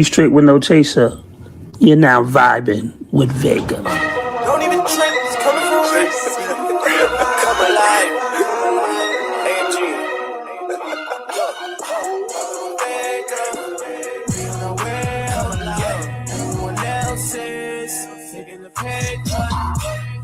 Straight with no chaser. You're now vibing with Veiga. Don't even trip. It's coming from Reese. Come alive. AMG. We unaware. Come alive. Everyone else is taking the picture.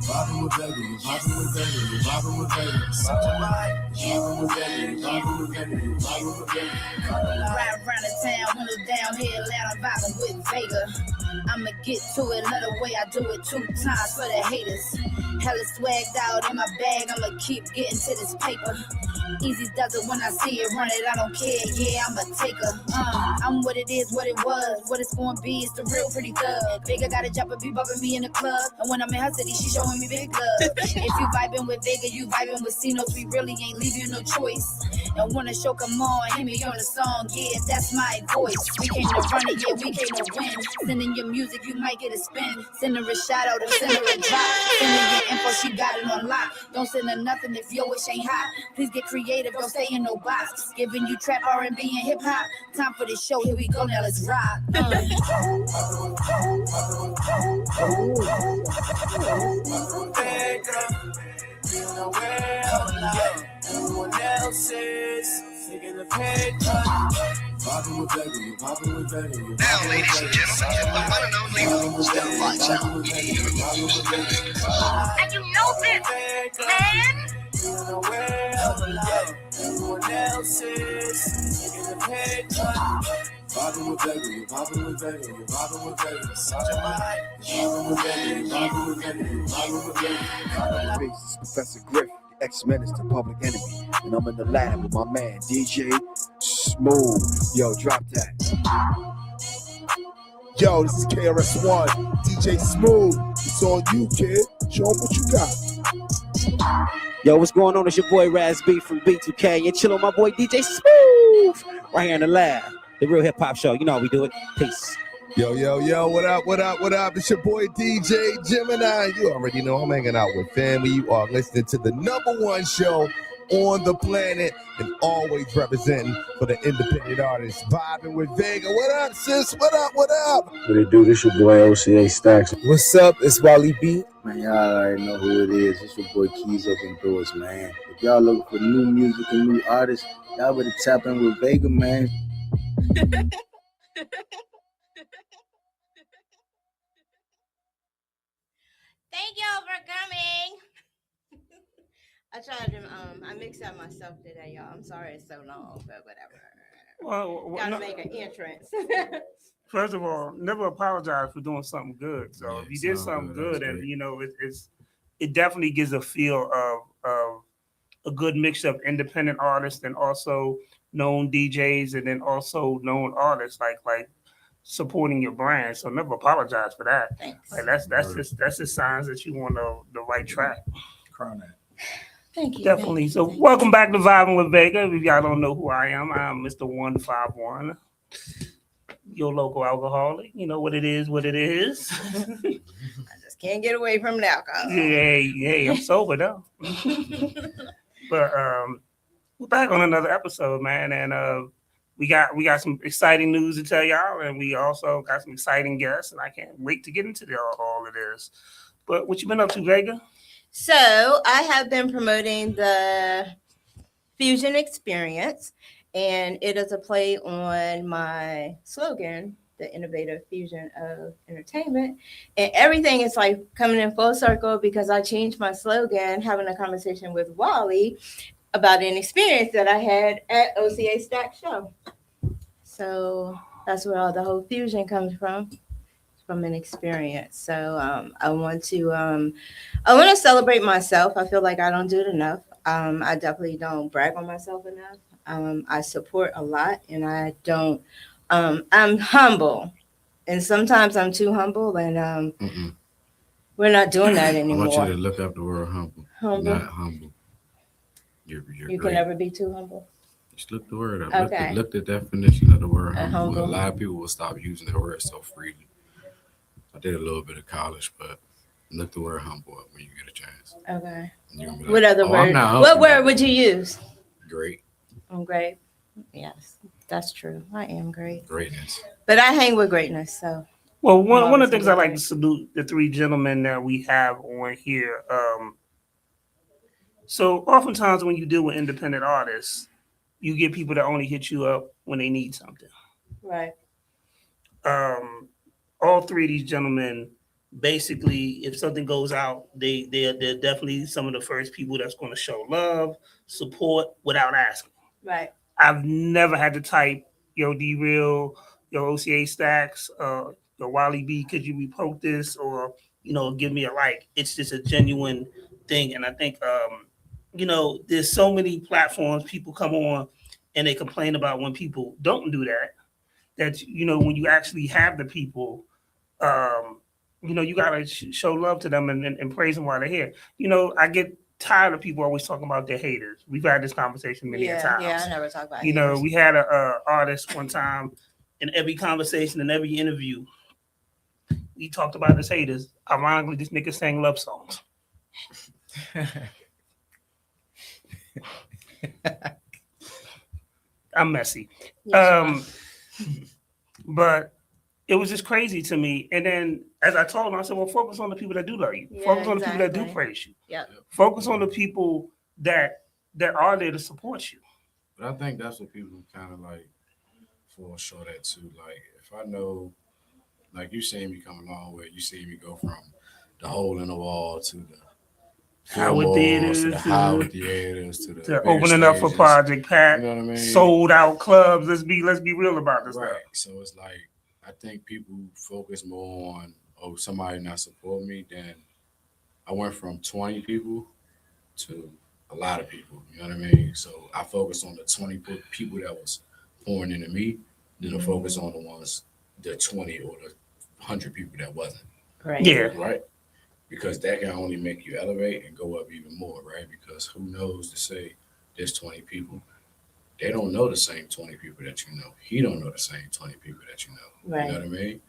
Vibing with Veiga. You vibing with Veiga. You vibing with Veiga. Such a vibe. Vibing with Veiga. You vibing with Veiga. You vibing with Veiga. Ride around the town, windows down here, loud, I'm vibing with Veiga. I'ma get to it, another way I do it 2 times for the haters. Hella swagged out in my bag, I'ma keep getting to this paper. Easy does it when I see it, run it, I don't care, yeah, I'm a taker. I'm what it is, what it was, what it's gonna be, it's the real pretty thug. Veiga got a job and be bumping me in the club, and when I'm in her city, she showing me big love. If you vibing with Veiga, you vibing with C-Notes, we really ain't leave you no choice. And when the show come on, hear me on the song, yeah, that's my voice. We came to run it, yeah, we came to win. Sending your music, you might get a spin. Send her a shout out or send her a drop. Send her your info, she got it on lock. Don't send her nothing if your wish ain't hot. Please get creative, don't stay in no box. Giving you trap, R&B, and hip hop. Time for this show, here we go, now let's rock. Everyone else is taking the picture. Vibing with Veiga, you vibing with Veiga, you Now, ladies and gentlemen, the one and only Step Lights Out. And you know this, man. Everyone else is taking the picture. Vibing with Veiga, you vibing with Veiga, you vibing with Veiga. Such a vibe. Vibing with Veiga, you vibing with Veiga, you vibing with Veiga. This is Professor Griff, the ex-minister, public enemy, and I'm in the lab with my man DJ Smooth. Yo, drop that. Yo, this is KRS-One, DJ Smooth. It's on you, kid. Show 'em what you got. Yo, what's going on? It's your boy Raz B from B2K. And chill on my boy DJ Smooth right here in the lab. The Real Hip Hop Show. You know how we do it. Peace. Yo, what up, what up, what up? It's your boy DJ Gemini. You already know I'm hanging out with family. You are listening to the #1 show on the planet and always representing for the independent artists. Vibing with Veiga. What up, sis? What up, what up? What it do? This your boy OCA Stacks. What's up? It's Wally-B. Man, y'all already know who it is. It's your boy Keys Open Doors, man. If y'all looking for new music and new artists, y'all better tap in with Veiga, man. Thank y'all for coming. I tried to I mixed up myself today, y'all. I'm sorry it's so long, but whatever. Well, Gotta make an entrance. First of all, never apologize for doing something good. So Yeah, if you did something good, and great. you know, it definitely gives a feel of a good mix of independent artists and also known DJs, and then also known artists like supporting your brand. So never apologize for that. Thanks. Like that's just signs that you on the right track. Crown that. Thank you. Definitely. So welcome back to Vibing with Veiga. If y'all don't know who I am, I'm Mr. 151. Your local alcoholic. You know what it is, what it is. I just can't get away from the alcohol. Hey, I'm sober though. But we're back on another episode, man, and we got some exciting news to tell y'all, and we also got some exciting guests, and I can't wait to get into all of this. But what you been up to, Veiga? So I have been promoting the Fusion Experience, and it is a play on my slogan, the innovative fusion of entertainment. And everything is like coming in full circle because I changed my slogan, having a conversation with Wally about an experience that I had at OCA Stacks show. So that's where all the whole fusion comes from an experience. So I want to celebrate myself. I feel like I don't do it enough. I definitely don't brag on myself enough. I support a lot, and I don't. I'm humble, and sometimes I'm too humble, and we're not doing that anymore. I want you to look up the word humble. Humble. Not humble. You're You can never be too humble. Just look the word up. Okay. Look the definition of the word humble. Humble. A lot of people will stop using the word so freely. I did a little bit of college, but look the word humble up when you get a chance. Okay. Like, what other word? What word would you use? Great. I'm great. Yes, that's true. I am great. Greatness. But I hang with greatness, so. Well, one always of the things I gonna like be to salute the three gentlemen that we have on here. So oftentimes when you deal with independent artists, you get people that only hit you up when they need something. Right. All three of these gentlemen, basically, if something goes out, they're definitely some of the first people that's going to show love, support without asking. Right. I've never had to type, yo, D-Real, yo, OCA Stacks, yo, Wally-B, could you repost this? Or, give me a like. It's just a genuine thing. And I think, there's so many platforms people come on and they complain about when people don't do that, when you actually have the people, you got to show love to them and praise them while they're here. I get tired of people always talking about their haters. We've had this conversation many times. Yeah, I never talk about haters. We had a artist one time in every conversation and every interview. We talked about his haters. Ironically, this nigga sang love songs. I'm messy. But it was just crazy to me. And then as I told him, I said, well, focus on the people that do love you. Yeah, Focus on the people that do exactly. praise you. Yep. Focus on the people that are there to support you. But I think that's what people kind of like fall short at too. Like if I know, like you seen me come a long way, you see me go from the hole in the wall to the Howard Theaters, to the Howard Theaters, to the to opening up for stages. Project Pat, You know what I mean? sold out clubs. Let's be real about this Right. stuff. So it's like I think people focus more on somebody not support me than I went from 20 people to a lot of people. You know what I mean? So I focus on the 20 people that was pouring into me, then I focus on the 20 or the 100 people that wasn't. Right. Yeah. Right. Because that can only make you elevate and go up even more, right? Because who knows to say there's 20 people. They don't know the same 20 people that you know. He don't know the same 20 people that you know. Right. You know what I mean?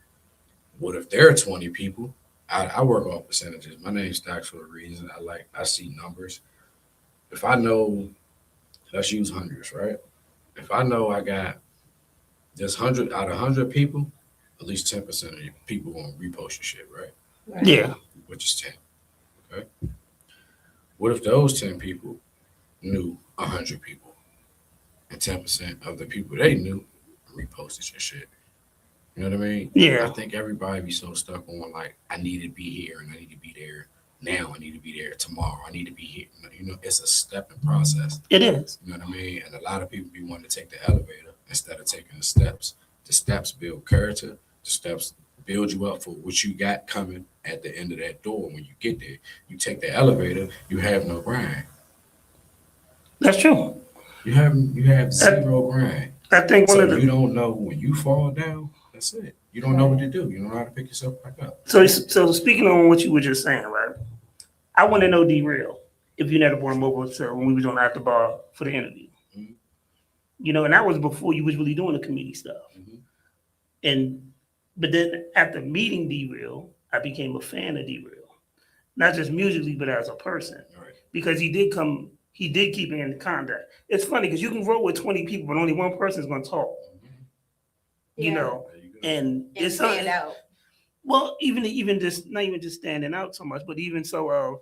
What if there are 20 people? I work off percentages. My name's Stacks for a reason. I see numbers. If I know, let's use hundreds, right? If I know I got this 100 out of 100 people, at least 10% of the people gonna repost your shit, right? Yeah. Which is 10. Okay. What if those 10 people knew 100 people, and 10% of the people they knew reposted your shit? You know what I mean? Yeah. I think everybody be so stuck on like, I need to be here and I need to be there now. I need to be there tomorrow. I need to be here. You know, it's a stepping process. It is. You know what I mean? And a lot of people be wanting to take the elevator instead of taking the steps. The steps build character. The steps build you up for what you got coming at the end of that door. When you get there, you take the elevator, you have no grind. That's true. You have zero grind. I think you don't know when you fall down, that's it. You don't know what to do. You don't know how to pick yourself back up. So speaking on what you were just saying, right? I want to know D-Real if you never brought him over to when we was on After Bar for the interview. Mm-hmm. And that was before you was really doing the comedy stuff. Mm-hmm. But then after meeting D-Real, I became a fan of D-Real. Not just musically, but as a person. Right. Because he did keep me in contact. It's funny because you can roll with 20 people, but only one person is going to talk. Yeah. And it's stand out. Well, even just not even just standing out so much, but even so,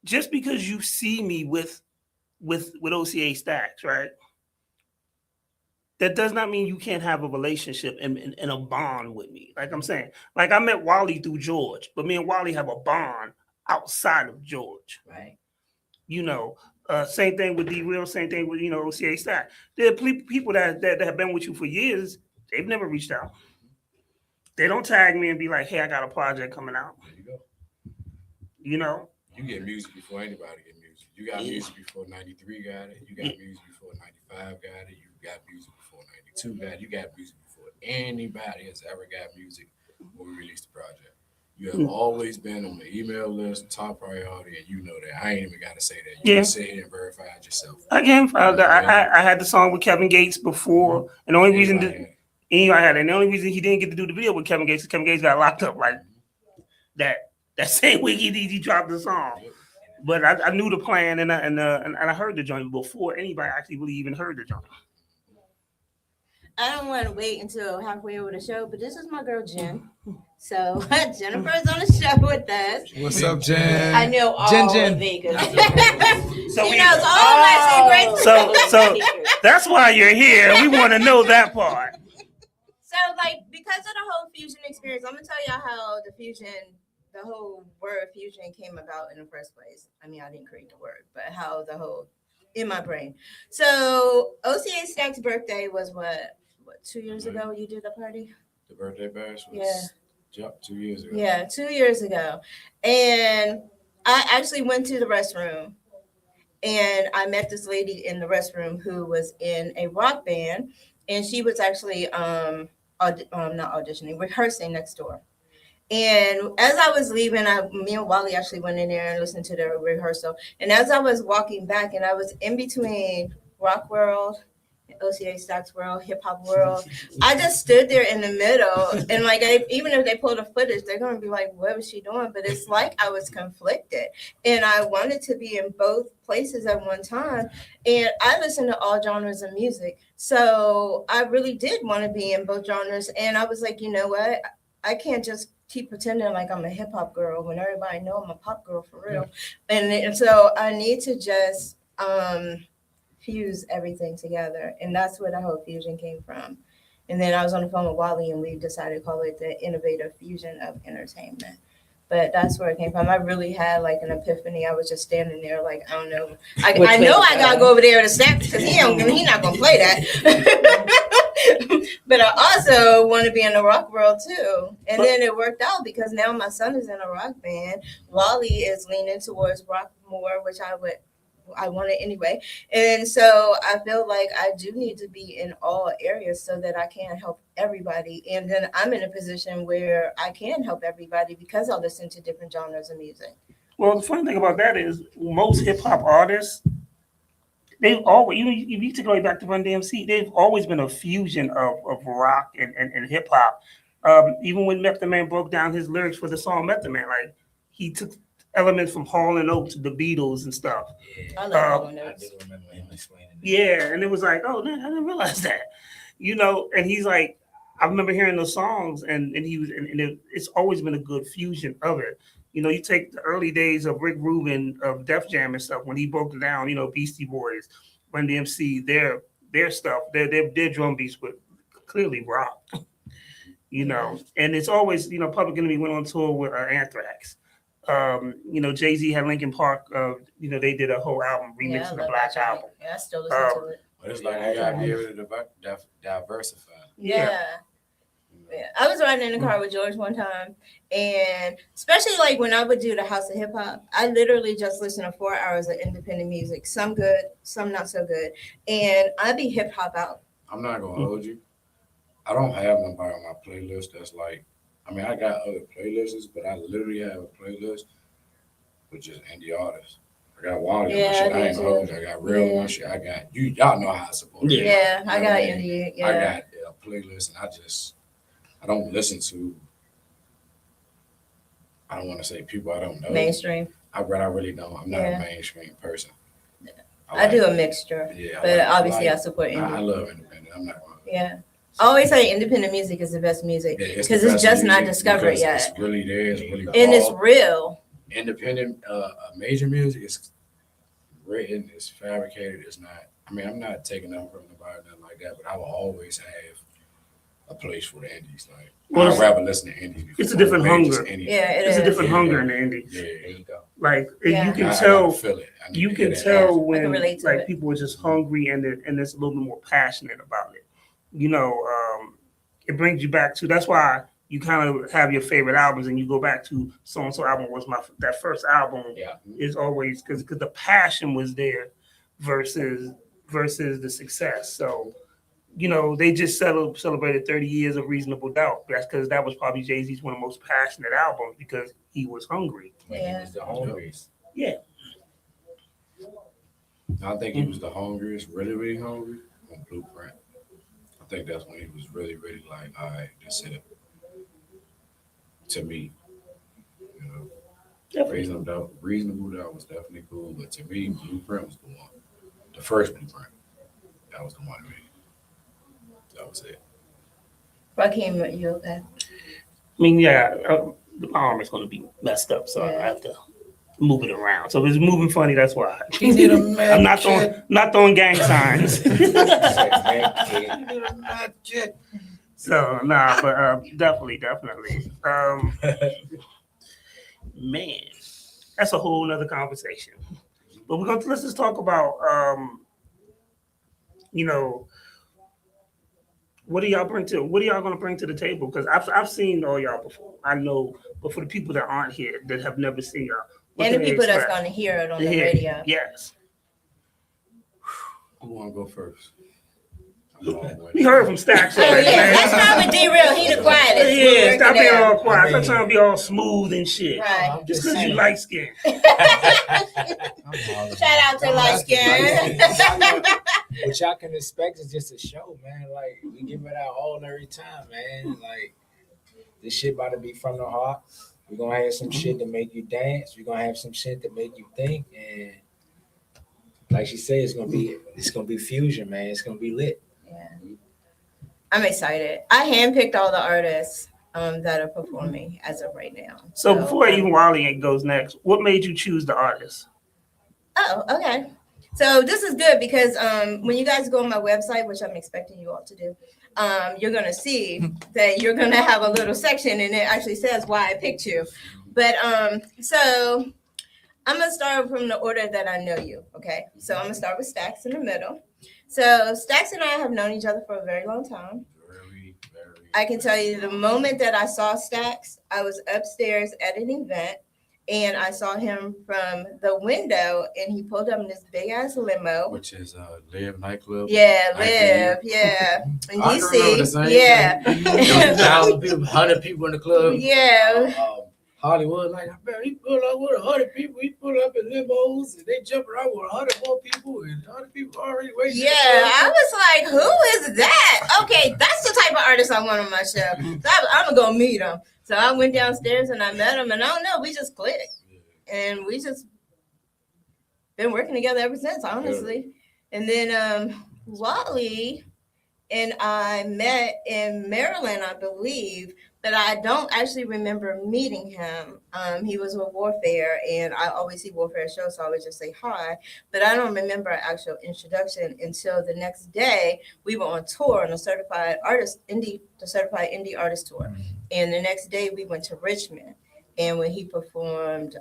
just because you see me with OCA Stacks, right? That does not mean you can't have a relationship and a bond with me. Like I'm saying, like I met Wally through George, but me and Wally have a bond outside of George. Right. Same thing with D-Real, same thing with OCA Stacks. There are people that have been with you for years. They've never reached out. They don't tag me and be like, "Hey, I got a project coming out." There you go. You get music before anybody get music. You got music before 93 got it. You got music before 95 got it. You got music before 92 got it. You got music before anybody has ever got music when we released the project. You have always been on the email list, top priority, and you know that. I ain't even got to say that. You can sit here and verify it yourself. Again, I had the song with Kevin Gates before, and the only reason the only reason he didn't get to do the video with Kevin Gates is Kevin Gates got locked up like that same week he dropped the song. But I knew the plan and I heard the joint before anybody actually really even heard the joint. I don't want to wait until halfway over the show, but this is my girl Jen. So Jennifer's on the show with us. What's up, Jen? I know all Jen. of Vegas. So she knows all of my secrets. So that's why you're here. We want to know that part. So like because of the whole fusion experience, I'm gonna tell y'all how the whole word fusion came about in the first place. I mean, I didn't create the word, but how the whole in my brain. So OCA Stacks' birthday was what 2 years ago you did the party? The birthday bash was 2 years ago. Yeah, 2 years ago. And I actually went to the restroom and I met this lady in the restroom who was in a rock band, and she was actually not auditioning, rehearsing next door. And as I was leaving, me and Wally actually went in there and listened to the rehearsal. And as I was walking back, and I was in between rock world, OCA Stacks world, hip hop world, I just stood there in the middle. And like, even if they pull the footage, they're going to be like, what was she doing? But it's like I was conflicted. And I wanted to be in both places at one time. And I listen to all genres of music. So I really did want to be in both genres. And I was like, you know what? I can't just keep pretending like I'm a hip hop girl when everybody know I'm a pop girl for real. And so I need to just fuse everything together. And that's where the whole fusion came from. And then I was on the phone with Wally and we decided to call it the innovative fusion of entertainment. But that's where it came from. I really had like an epiphany. I was just standing there like, I don't know. I know I gotta go over there to Snaps because he not gonna play that. But I also want to be in the rock world too. And then it worked out because now my son is in a rock band. Wally is leaning towards rock more, which I want it anyway. And so I feel like I do need to be in all areas so that I can help everybody. And then I'm in a position where I can help everybody because I listen to different genres of music. Well, the funny thing about that is most hip hop artists, they've always, even if you take it back to Run DMC, they've always been a fusion of rock and hip hop. Even when Method Man broke down his lyrics for the song Method Man, like he took elements from Hall and Oates, the Beatles and stuff. I love Hall and Oates. I remember him explaining that. Yeah, and it was like, oh man, I didn't realize that. And he's like, I remember hearing those songs, and it's always been a good fusion of it. You take the early days of Rick Rubin of Def Jam and stuff when he broke it down. Beastie Boys, Run DMC, their stuff, their drum beats were clearly rock. And it's always Public Enemy went on tour with Anthrax. Jay-Z had Linkin Park. They did a whole album remix of the Black Album. Yeah, I still listen to it. But it's like you gotta be able to diversify. Yeah. I was riding in the car with George one time, and especially like when I would do the House of Hip Hop, I literally just listen to 4 hours of independent music. Some good, some not so good, and I'd be hip hop out. I'm not gonna hold you. I don't have nobody on my playlist that's like. I mean, I got other playlists, but I literally have a playlist with just indie artists. I got Wally on my shit. I ain't gonna hold you. I got Real on my shit. I got you. Y'all know how I support it. Yeah, I got indie. Yeah, I got a playlist, and I don't listen to. I don't want to say people I don't know. Mainstream. I really don't. I'm not a mainstream person. I do a mixture. Yeah, but obviously I support indie. I love independent. I'm not gonna. Yeah. I always say independent music is the best music because it's just not discovered yet. It's really there. It's really and it's real. Independent, major music is written, it's fabricated. It's not. I mean, I'm not taking nothing from nobody, nothing like that. But I will always have a place for the indies. Like I'd rather listen to indies. It's a different hunger. It's a different hunger in the indies. Yeah, there you go. Like you can tell. Feel it. You can tell when like people are just hungry and it's a little bit more passionate about it. It brings you back to. That's why you kind of have your favorite albums, and you go back to so and so album was that first album. Yeah, is always because the passion was there versus the success. So, they just celebrated 30 years of Reasonable Doubt. That's because that was probably Jay-Z's one of the most passionate albums because he was hungry. Yeah, he was the hungriest. Yeah. I think he was the hungriest, really, really hungry on Blueprint. I think that's when he was really, really like, all right, this is it. To me, Reasonable Doubt was definitely cool, but to me, Blueprint was the one. The first Blueprint. That was the one to me. That was it. Raheem, you okay? I mean, yeah, the arm is going to be messed up, so I have to move it around. So if it's moving funny, that's why. I'm not throwing gang signs. So but definitely. Man, that's a whole nother conversation. But let's just talk about what do y'all going to bring to the table? Because I've seen all y'all before. I know, but for the people that aren't here that have never seen y'all, and the people that's going to hear it on the radio. Yes. Who want to go first? We heard from Stacks. Oh yeah, let's start with D-Real. He the quietest. Yeah, stop being all quiet. I'm trying to be all smooth and shit. Right. Just because you light skin. Shout out to light skin. What y'all can expect is just a show, man. Like, we give it our all every time, man. Like, this shit about to be from the heart. We're gonna have some shit to make you dance. We're gonna have some shit to make you think. And like she said, it's gonna be fusion, man. It's gonna be lit. Yeah. I'm excited. I handpicked all the artists that are performing as of right now. So before even Wally goes next, what made you choose the artist? Oh, okay. So this is good because when you guys go on my website, which I'm expecting you all to do, you're going to see that you're going to have a little section and it actually says why I picked you. But so I'm going to start from the order that I know you, okay? So I'm going to start with Stacks in the middle. So Stacks and I have known each other for a very long time. I can tell you the moment that I saw Stacks, I was upstairs at an event and I saw him from the window and he pulled up in this big ass limo. Which is Live nightclub. Yeah, Live, yeah. In DC. Yeah. There was 1,000 people, 100 people in the club. Yeah. Hollywood, like, he pulled up with 100 people. He pulled up in limos, and they jumped around with 100 more people, and 100 people already waiting. Yeah, I was like, who is that? Okay, that's the type of artist I want on my show. So I'm going to go meet him. So I went downstairs, and I met him, and I don't know, we just clicked. And we just been working together ever since, honestly. And then Wally and I met in Maryland, I believe, but I don't actually remember meeting him. He was with Warfare, and I always see Warfare shows, so I would just say hi. But I don't remember an actual introduction until the next day. We were on tour on the Certified Indie Artist Tour. And the next day we went to Richmond. And when he performed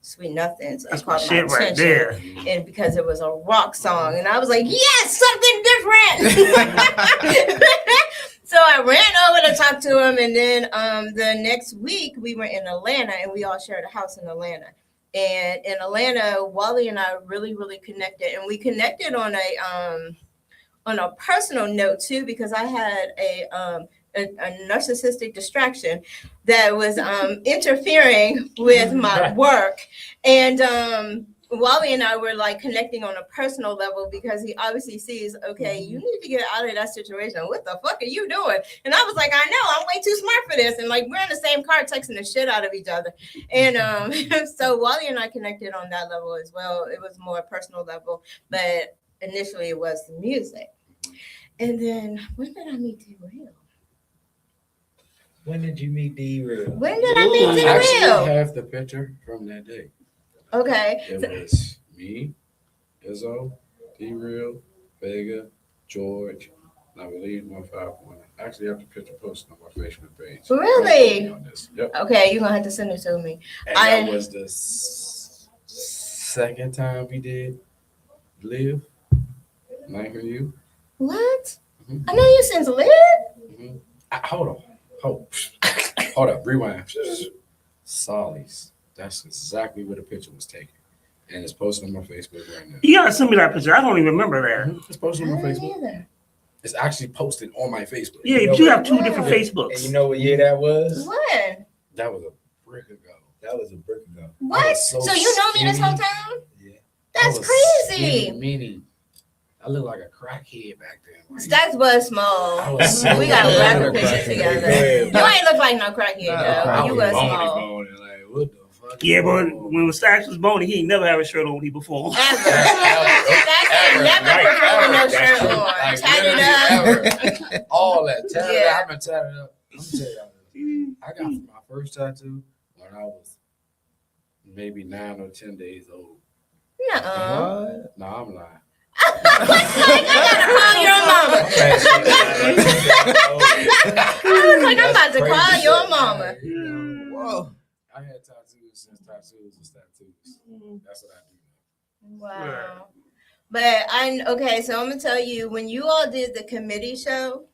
Sweet Nothings, it caught my attention. Right there. And because it was a rock song. And I was like, yes, something different. So I ran over to talk to him. And then the next week we were in Atlanta and we all shared a house in Atlanta. And in Atlanta, Wally and I really, really connected. And we connected on a personal note too, because I had a narcissistic distraction that was interfering with my work. And Wally and I were like connecting on a personal level because he obviously sees, okay, you need to get out of that situation. What the fuck are you doing? And I was like, I know, I'm way too smart for this. And like, we're in the same car texting the shit out of each other. And so Wally and I connected on that level as well. It was more personal level, but initially it was the music. And then when did I meet D-Real? When did you meet D-Real? When did I meet D-Real? I actually have the picture from that day. Okay. It was me, Izzo, D-Real, Veiga, George, and I believe 151. I actually have the picture posted on my Facebook page. Really? Yep. Okay, you're going to have to send it to me. And that was the second time we did Live. Night for You. What? Mm-hmm. I know you since Live? Mm-hmm. Hold up, rewind. Solly's. That's exactly where the picture was taken. And it's posted on my Facebook right now. You gotta send me that picture. I don't even remember that. It's posted on my Facebook. Either. It's actually posted on my Facebook. Yeah, but you have two different Facebooks. And you know what year that was? When? That was a brick ago. What? So you know me this whole time? Yeah. That's crazy. Meaning, I look like a crackhead back then. Stacks was small. We got a graphic picture together. You ain't look like no crackhead, though. You was small. Like, what the Yeah, but when Stacks was bony, he ain't never have a shirt on when he performed. Stacks ain't never performed with no shirt on. Tatted up. All that. Tatted Yeah. up. I've been tatted up. I'm gonna tell y'all this. I got my first tattoo when I was maybe 9 or 10 days old. Nuh-uh. No, I'm lying. I gotta call your mama. I was like, I'm about to call your mama. Whoa. I had tattoos since tattoos was tattoos. That's what I do. Wow. But okay, so I'm gonna tell you, when you all did the committee show,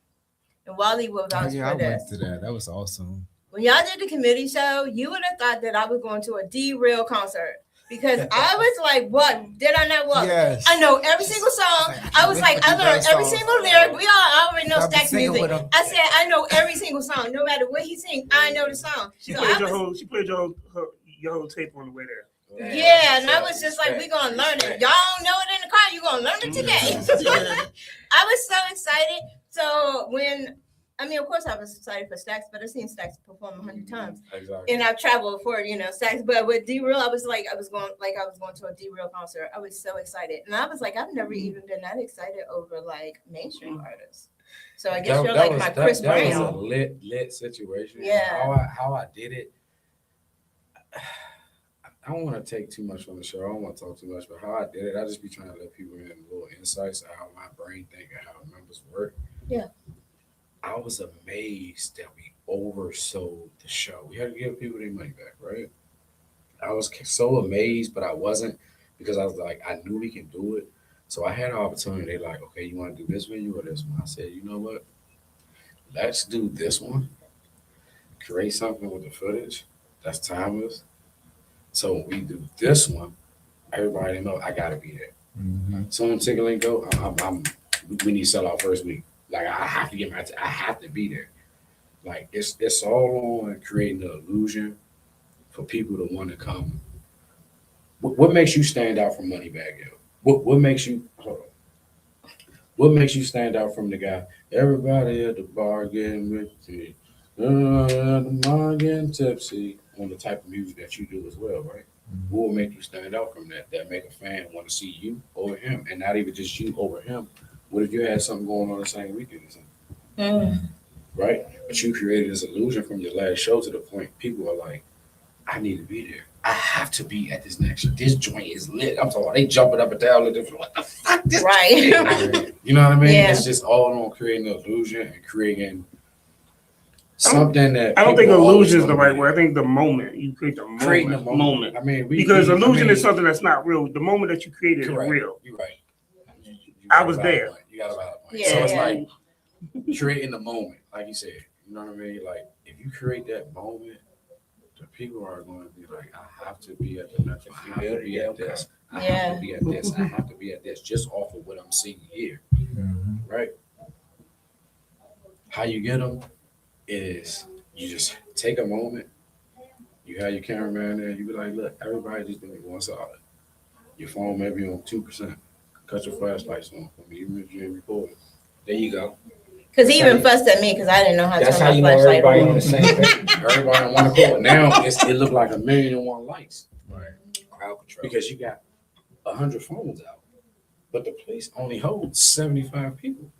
and Wally was on Yeah, I for went this. to that. That was awesome. When y'all did the committee show, you would have thought that I was going to a D-Real concert. Because I was like, what? Did I not what? Yes. I know every single song. I was like, I learned every single lyric. We all already know I've been Stacks singing music. with him. I said, I know every single song. No matter what he sings, I know the song. She So played I your was, whole. She played your whole tape on the way there. yeah, and I was just like, we're going to learn it. Y'all don't know it in the car. You're going to learn it today. I was so excited. So when, I mean, of course I was excited for Stacks, but I've seen Stacks perform 100 times. Exactly. And I've traveled for, Stacks. But with D-Real, I was going to a D-Real concert. I was so excited. And I was like, I've never even been that excited over like mainstream artists. So I guess you're like my Chris Brown. That was a lit situation. Yeah. How I did it. I don't want to take too much on the show. I don't want to talk too much, but how I did it, I just be trying to let people in little insights of how my brain think and how numbers work. Yeah. I was amazed that we oversold the show. We had to give people their money back, right? I was so amazed, but I wasn't, because I was like, I knew we can do it. So I had an opportunity. They like, okay, you want to do this venue or this one? I said, you know what? Let's do this one. Create something with the footage that's timeless. So when we do this one, everybody know I gotta be there. Mm-hmm. Someone tickling go, we need to sell out first week. Like I have to get I have to be there. Like it's all on creating the illusion for people to want to come. What makes you stand out from Moneybag Yo? What makes you What makes you stand out from the guy? Everybody at the bar getting tipsy, the bar getting tipsy, on the type of music that you do as well, right? Mm-hmm. What will make you stand out from that? That make a fan want to see you over him, and not even just you over him. What if you had something going on the same weekend or something? Right? But you created this illusion from your last show to the point people are like, I need to be there. I have to be at this next show. This joint is lit. I'm talking about they jumping up and down. What the fuck? This Right. You know what I mean? Yeah. It's just all on creating an illusion and creating something that I don't think people always illusion is the wanna right be. word. I think the moment. You create the moment. Creating a moment. I mean, because illusion is something that's not real. The moment that you created is real. You're right. I was there. You got a valid point. Yeah, So it's yeah. like creating the moment, like you said. You know what I mean? Like if you create that moment, the people are going to be like, I have to be at the next. I have to be at this. I have to be at this. I have to be at this. Just off of what I'm seeing here, right? How you get them is you just take a moment. You have your cameraman there. You be like, look, everybody just do me one solid. Your phone may be on 2%. Cut your flashlights on for me, even if you ain't recording. There you go. Because he even fussed at me because I didn't know how to That's turn how my you know flashlight everybody on. on the same page. Everybody on one accord. Now it look like 1,000,001 lights. Right. Crowd control. Because you got 100 phones out. But the place only holds 75 people.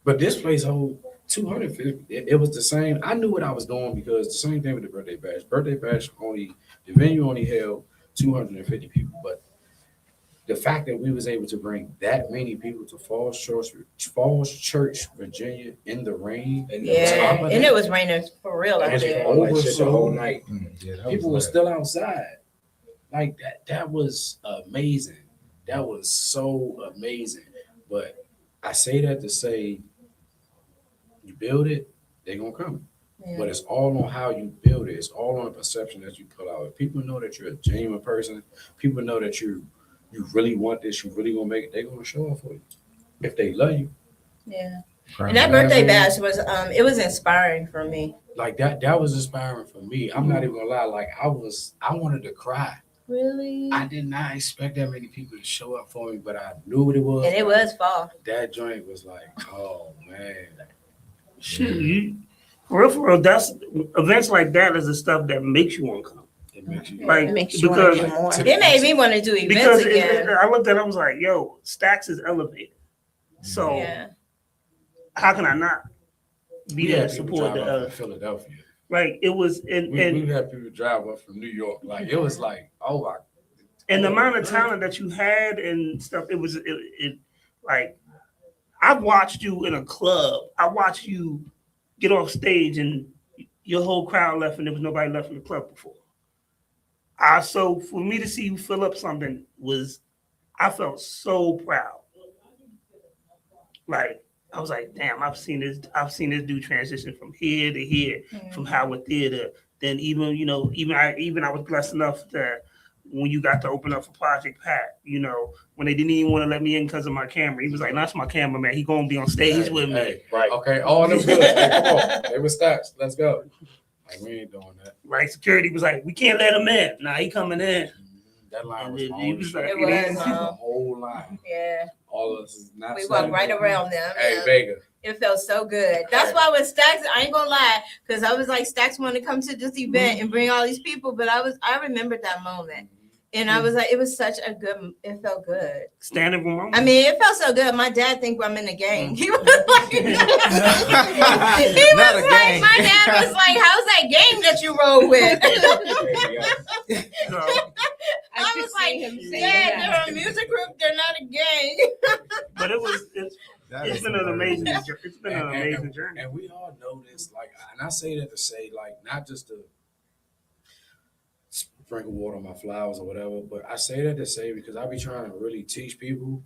But this place holds 250. It was the same. I knew what I was doing because the same thing with the birthday bash. Birthday bash the venue only held 250 people. But the fact that we was able to bring that many people to Falls Church, Virginia, in the rain, Yeah, and it was raining for real out and there. oversold the whole night. People were still outside. Like that was amazing. That was so amazing. But I say that to say, you build it, they're gonna come. Yeah. But it's all on how you build it. It's all on the perception that you put out. If people know that you're a genuine person, people know that you really want this, you really gonna make it, they're gonna show up for you. If they love you. Yeah. And that birthday bash was it was inspiring for me. Like that was inspiring for me. I'm not even gonna lie. Like I wanted to cry. Really? I did not expect that many people to show up for me, but I knew what it was. And it was fall. That joint was like, oh man. Shit, for real, that's events like that is the stuff that makes you want to come. Like It makes you want to do more. It made me want to do events because again. I looked at it, I was like, yo, Stacks is elevated. So how can I not be there to support the Philadelphia? Like it was, and we had people drive up from New York. Like it was like, oh my. And the amount of talent that you had and stuff, it was like I've watched you in a club. I watched you get off stage and your whole crowd left and there was nobody left in the club before. So for me to see you fill up something I felt so proud. Like I was like, damn, I've seen this dude transition from here to here, from Howard Theater. Then even I was blessed enough that when you got to open up for Project Pat, when they didn't even want to let me in because of my camera, he was like, "That's my camera, man. He gonna be on stage with me." Hey, right. Okay. All them good. Hey, come on. They were Stacks. Let's go. Like we ain't doing that. Right. Security was like, "We can't let him in." Nah, he coming in. That line was he was like, the whole line. Yeah. All of us is not. We walked right around them. Hey, Veiga. It felt so good. That's why with Stacks, I ain't gonna lie, because I was like, Stacks wanted to come to this event and bring all these people, but I remembered that moment. And I was like, it was such a good, it felt good. Standing room. I mean, it felt so good. My dad think I'm in a gang. He was like, my dad was like, how's that gang that you roll with? I was like, they're a music group, they're not a gang. But it's been an amazing journey. And we all know this, like, and I say that to say, like, not just to sprinkle water on my flowers or whatever, but I say that to say because I be trying to really teach people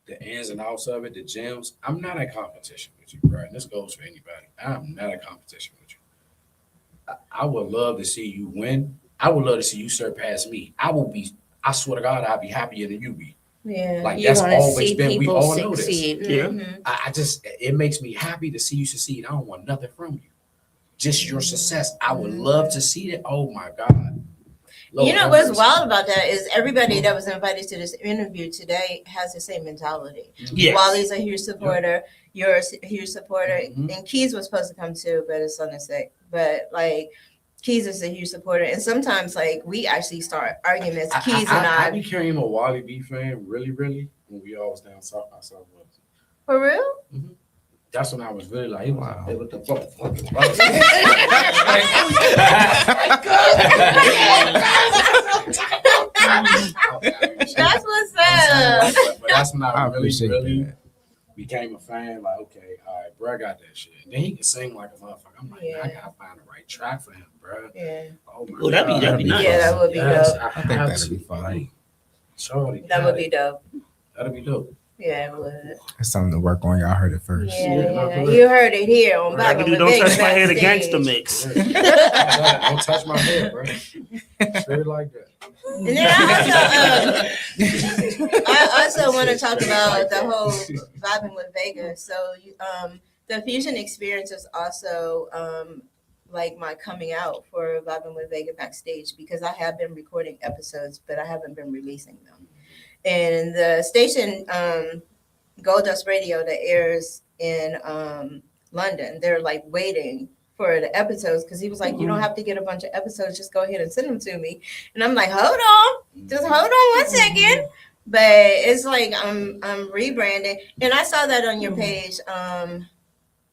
the ins and outs of it, the gems. I'm not in competition with you, bro. And this goes for anybody. I'm not in competition with you. I would love to see you win. I would love to see you surpass me. I swear to God, I'll be happier than you be. Yeah, like that's always been. We all know this. Yeah, it makes me happy to see you succeed. I don't want nothing from you, just your success. I would love to see that. Oh my God. Lord, you know what's wild about that is everybody that was invited to this interview today has the same mentality. Yes. Wally's a huge supporter. You're a huge supporter, and Keys was supposed to come too, but his son is sick. But like. Keys is a huge supporter, and sometimes like we actually start arguments. Keys and I became a Wally-B fan, really, when we all was down south by Southwest. For real? Mm-hmm. That's when I was really like, wow, hey, what the fuck? That's what's up. But that's when I really became a fan. Like, okay, all right, bro, I got that shit. And then he can sing like a motherfucker. I'm like, man, I gotta find the right track for him, bro. Yeah. Oh my God. That'd be nice. Yeah, that would be dope. I think that'd be fun. Shorty, that would be dope. That'd be dope. Yeah, it would. It's something to work on. Y'all heard it first. Yeah. You heard it here on Vibin with Don't touch my Backstage. head, a gangster mix. Don't touch my head, bro. Straight like that. And then I also want to talk about the whole Vibin with Veiga. So the fusion experience is also like my coming out for Vibin with Veiga Backstage, because I have been recording episodes, but I haven't been releasing them. And the station, Goldust Radio, that airs in London, they're like waiting for the episodes, because he was like, you don't have to get a bunch of episodes, just go ahead and send them to me. And I'm like, hold on, just hold on 1 second. But it's like I'm rebranding, and I saw that on your page,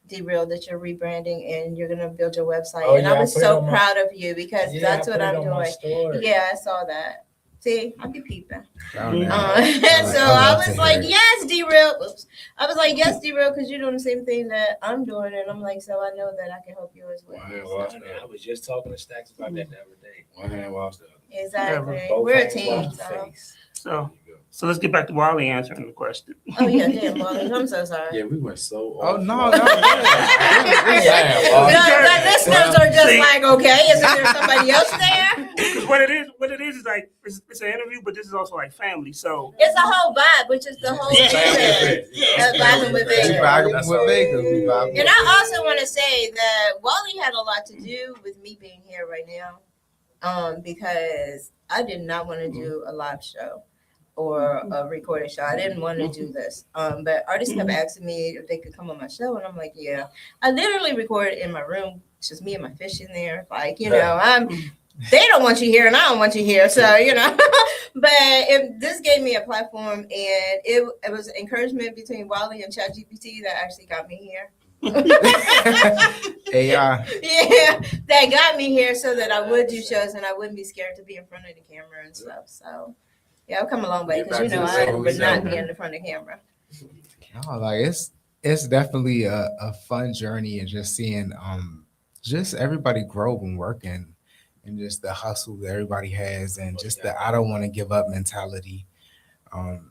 D-Real, that you're rebranding and you're gonna build your website. And I was so proud of you, because that's what I'm doing. Yeah, I saw that. See, I be peeping. So I was like, yes, D-Real. Oops. I was like, yes, D-Real, because you're doing the same thing that I'm doing. And I'm like, so I know that I can help you as well. I was just talking to Stacks about that the other day. One hand wash the other. Exactly. We're a team. So let's get back to Wally answering the question. Oh yeah, damn, Wally, I'm so sorry. Yeah, we went so. Oh no, the listeners are just like, okay, is there somebody else there? Because what it is like it's an interview, but this is also like family. So it's a whole vibe, which is the whole Vibin with Veiga. And I also want to say that Wally had a lot to do with me being here right now, because I did not want to do a live show or a recorded show. I didn't want to do this. But artists kept asking me if they could come on my show. And I'm like, yeah. I literally recorded in my room. It's just me and my fish in there. Like, I'm they don't want you here and I don't want you here. So, but this gave me a platform, and it was encouragement between Wally and ChatGPT that actually got me here. AI. Yeah, that got me here so that I would do shows and I wouldn't be scared to be in front of the camera and stuff. So, yeah, I've come a long way because I would not be in the front of the camera. No, like it's definitely a fun journey, and just seeing just everybody grow and working, and just the hustle that everybody has, and just the I don't want to give up mentality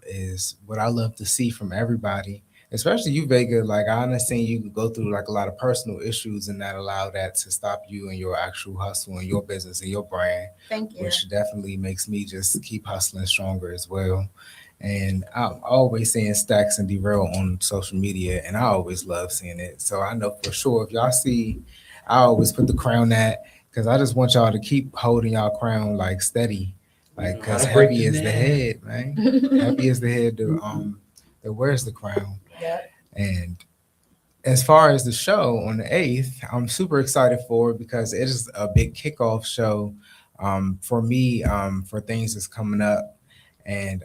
is what I love to see from everybody, especially you, Veiga. Like I understand you can go through like a lot of personal issues and not allow that to stop you and your actual hustle and your business and your brand. Thank you. Which definitely makes me just keep hustling stronger as well. And I'm always seeing Stacks and Derail on social media, and I always love seeing it. So I know for sure if y'all see, I always put the crown at, because I just want y'all to keep holding y'all crown like steady, like because heavy is the head, man. Heavy is the head that wears the crown. Yeah. And as far as the show on the 8th, I'm super excited for it because it is a big kickoff show for me for things that's coming up. And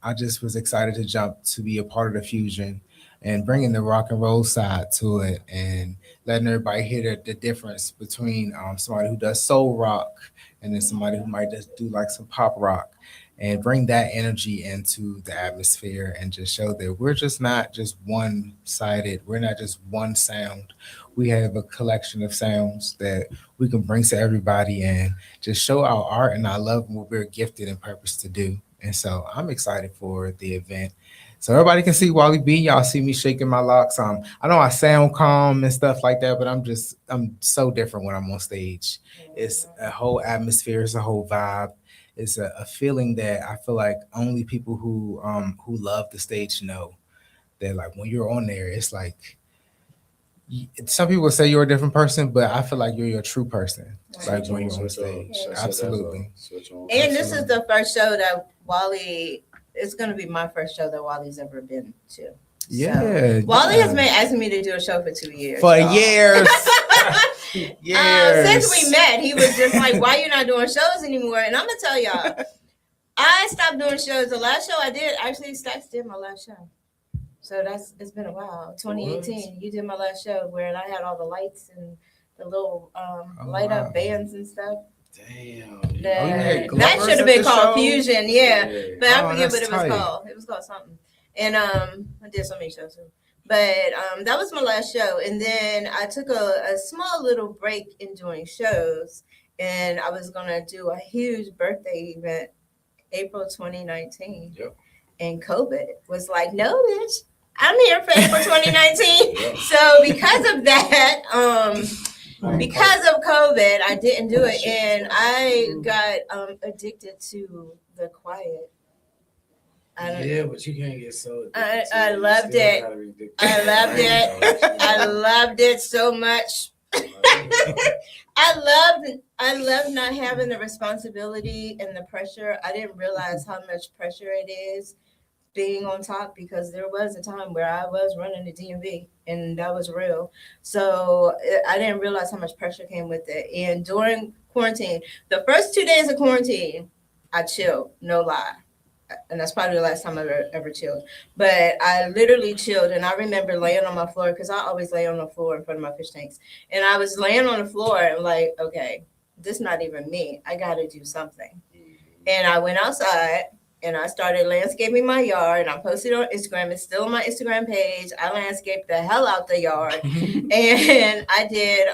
I just was excited to jump to be a part of the fusion and bringing the rock and roll side to it, and letting everybody hear the difference between somebody who does soul rock and then somebody who might just do like some pop rock, and bring that energy into the atmosphere and just show that we're just not just one-sided. We're not just one sound. We have a collection of sounds that we can bring to everybody and just show our art and our love and what we're gifted and purposed to do. And so I'm excited for the event. So everybody can see Wally-B. Y'all see me shaking my locks. I know I sound calm and stuff like that, but I'm so different when I'm on stage. It's a whole atmosphere. It's a whole vibe. It's a feeling that I feel like only people who love the stage know. That like when you're on there, it's like some people say you're a different person, but I feel like you're your true person. Like when you're on stage. Absolutely. And this is the first show that Wally, it's going to be my first show that Wally's ever been to. Yeah. So, Wally has been asking me to do a show for 2 years. For years. Since we met, he was just like, why you not doing shows anymore? And I'm going to tell y'all, I stopped doing shows. The last show I did, actually, Stacks did my last show. So it's been a while. 2018, you did my last show where I had all the lights and the little light up bands and stuff. Damn. That should have been called Fusion, yeah. But I forget what it was called. It was called something. And I did so many shows too. But that was my last show. And then I took a small little break in doing shows. And I was going to do a huge birthday event April 2019. Yep. And COVID was like, no, bitch, I'm here for April 2019. So because of that, because of COVID, I didn't do it. And I got addicted to the quiet. Yeah, but you can't get so addicted. I loved it. I loved it. I loved it so much. I loved not having the responsibility and the pressure. I didn't realize how much pressure it is being on top, because there was a time where I was running the DMV and that was real. So I didn't realize how much pressure came with it. And during quarantine, the first 2 days of quarantine, I chilled, no lie. And that's probably the last time I ever chilled. But I literally chilled, and I remember laying on my floor, because I always lay on the floor in front of my fish tanks. And I was laying on the floor and like, okay, this is not even me. I got to do something. And I went outside and I started landscaping my yard, and I posted on Instagram. It's still on my Instagram page. I landscaped the hell out the yard. And I did,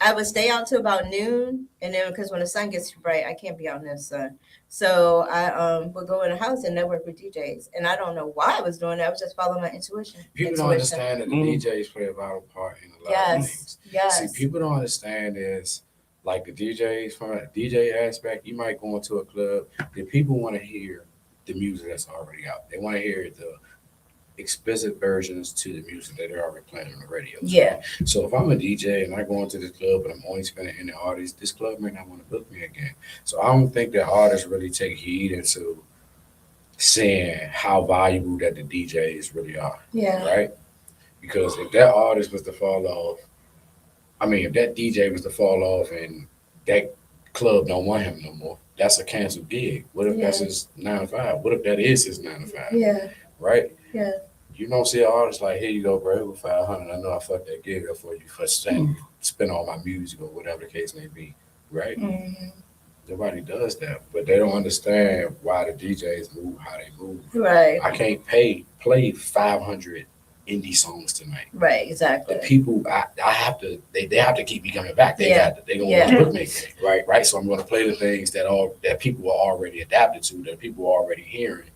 I would stay out till about noon. And then because when the sun gets bright, I can't be out in the sun. So I would go in the house and network with DJs. And I don't know why I was doing that. I was just following my intuition. People don't understand that the DJs play a vital part in a lot of things. Yes. See, people don't understand is, like the DJs, from a DJ aspect, you might go into a club, the people want to hear the music that's already out. They want to hear the explicit versions to the music that they're already playing on the radio. Yeah. So if I'm a DJ and I go into this club and I'm only spending in the artists, this club may not want to book me again. So I don't think that artists really take heed into seeing how valuable that the DJs really are. Yeah. Right? Because if that artist was to fall off, if that DJ was to fall off and that club don't want him no more. That's a canceled gig. What if that's his 9 to 5? What if that is his 9 to 5? Yeah. Right? Yeah. You don't see an artist like, here you go, bro, with 500. I know I fucked that gig up for you for spend all my music or whatever the case may be. Right? Mm-hmm. Nobody does that, but they don't understand why the DJs move how they move. Right. I can't play 500 indie songs tonight. Right, exactly. The people, I have to, they have to keep me coming back. They got to, they gonna want to book me, right? So I'm gonna play the things that people are already adapted to, that people are already hearing.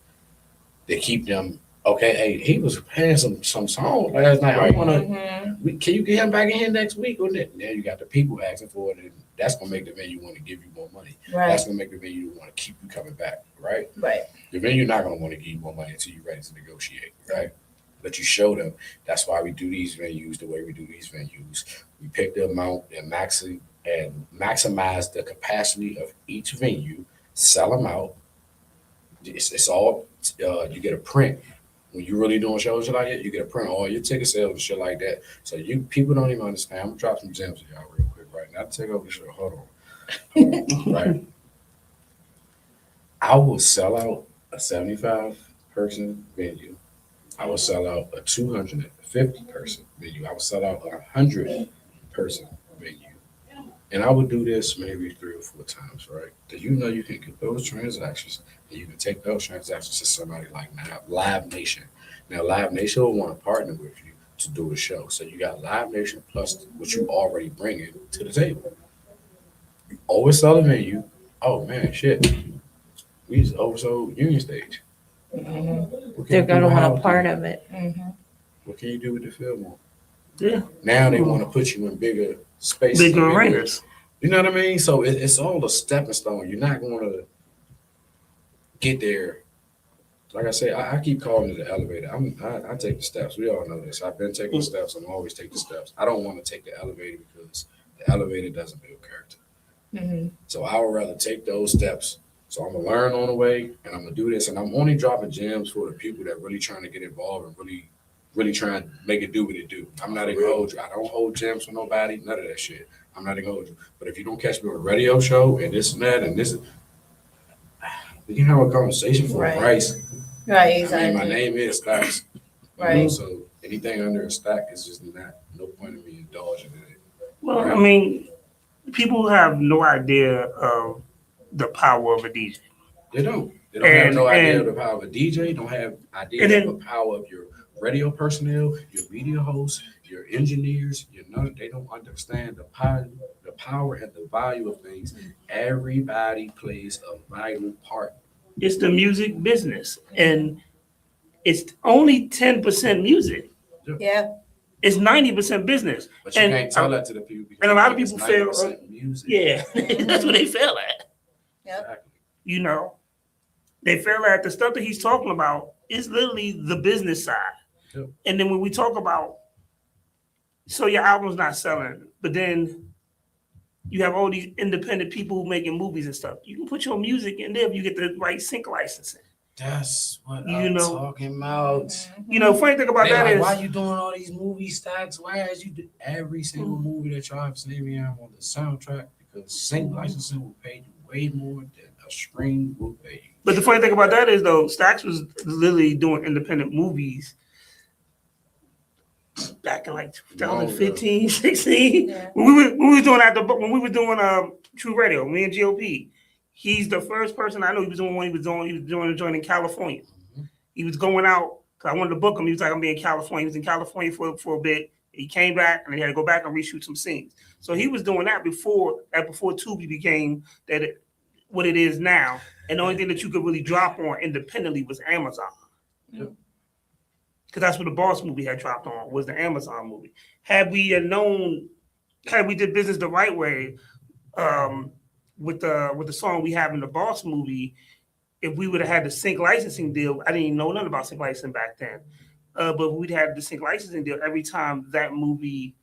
They keep them. Okay, hey, he was playing some songs last night. I wanna. Can you get him back in here next week? Or now you got the people asking for it, and that's gonna make the venue want to give you more money. Right. That's gonna make the venue want to keep you coming back. Right. Right. The venue not gonna want to give you more money until you're ready to negotiate. Right. But you show them. That's why we do these venues the way we do these venues. We pick the amount and maximize the capacity of each venue. Sell them out. It's all. You get a print. When you're really doing shows like that, you get a print all your ticket sales and shit like that. So people don't even understand. I'm gonna drop some gems for y'all real quick right now. Take over the show. Hold on. Right. I will sell out a 75-person venue. I will sell out a 250-person venue. I will sell out a 100-person venue. And I would do this maybe 3 or 4 times, right? Because you know you can get those transactions and you can take those transactions to somebody like Live Nation. Now, Live Nation will want to partner with you to do a show. So you got Live Nation plus what you already bringing to the table. You always sell a venue. Oh, man, shit. We just oversold Union Stage. They're going to want a part of it. What can you do with the film? Yeah. Now they want to put you in bigger spaces. Bigger arenas. You know what I mean? So it's all a stepping stone. You're not going to get there. Like I say, I keep calling it the elevator. I take the steps. We all know this. I've been taking the steps. I'm always taking the steps. I don't want to take the elevator because the elevator doesn't build character. So I would rather take those steps. So I'm going to learn on the way, and I'm going to do this. And I'm only dropping gems for the people that really trying to get involved and really trying to make it do what it do. I'm not even going to hold you. I don't hold gems for nobody, none of that shit. I'm not even going to hold you. But if you don't catch me on a radio show and this and that and this, we can have a conversation for a price. Right, exactly. I mean, my name is Stacks. Right. You know, so anything under a stack is just no point in me indulging in it. Well, I mean, people have no idea of the power of a DJ. They don't. They don't have no idea of the power of a DJ. Don't have idea of the power of your radio personnel, your media hosts, your engineers. They don't understand the power and the value of things. Everybody plays a vital part. It's the music business, and it's only 10% music. Yeah. It's 90% business. But you can't tell that to the people. And a lot of people feel, music. Yeah, that's what they feel at. Yep. You know, they feel that the stuff that he's talking about is literally the business side. Yep. And then when we talk about, so your album's not selling, but then you have all these independent people making movies and stuff. You can put your music in there if you get the right sync licensing. That's what I'm talking about. You know, funny thing about that is, why you doing all these movie stacks? Why has you do every single movie that y'all have seen me on the soundtrack? Because sync licensing will pay you way more than a stream will pay you. But the funny thing about that is, though, Stacks was literally doing independent movies back in like 2015, 16. Yeah. When we were doing True Radio, me and GOP. He's the first person I know he was doing when he was doing a joint in California. He was going out because I wanted to book him. He was like, I'm being in California. He was in California for a bit. He came back and he had to go back and reshoot some scenes. So he was doing that before Tubi became what it is now. And the only thing that you could really drop on independently was Amazon. Because that's what the Boss movie had dropped on, was the Amazon movie. Had we did business the right way, with the song we have in the Boss movie, if we would have had the sync licensing deal, I didn't even know nothing about sync licensing back then. But we'd had the sync licensing deal every time that movie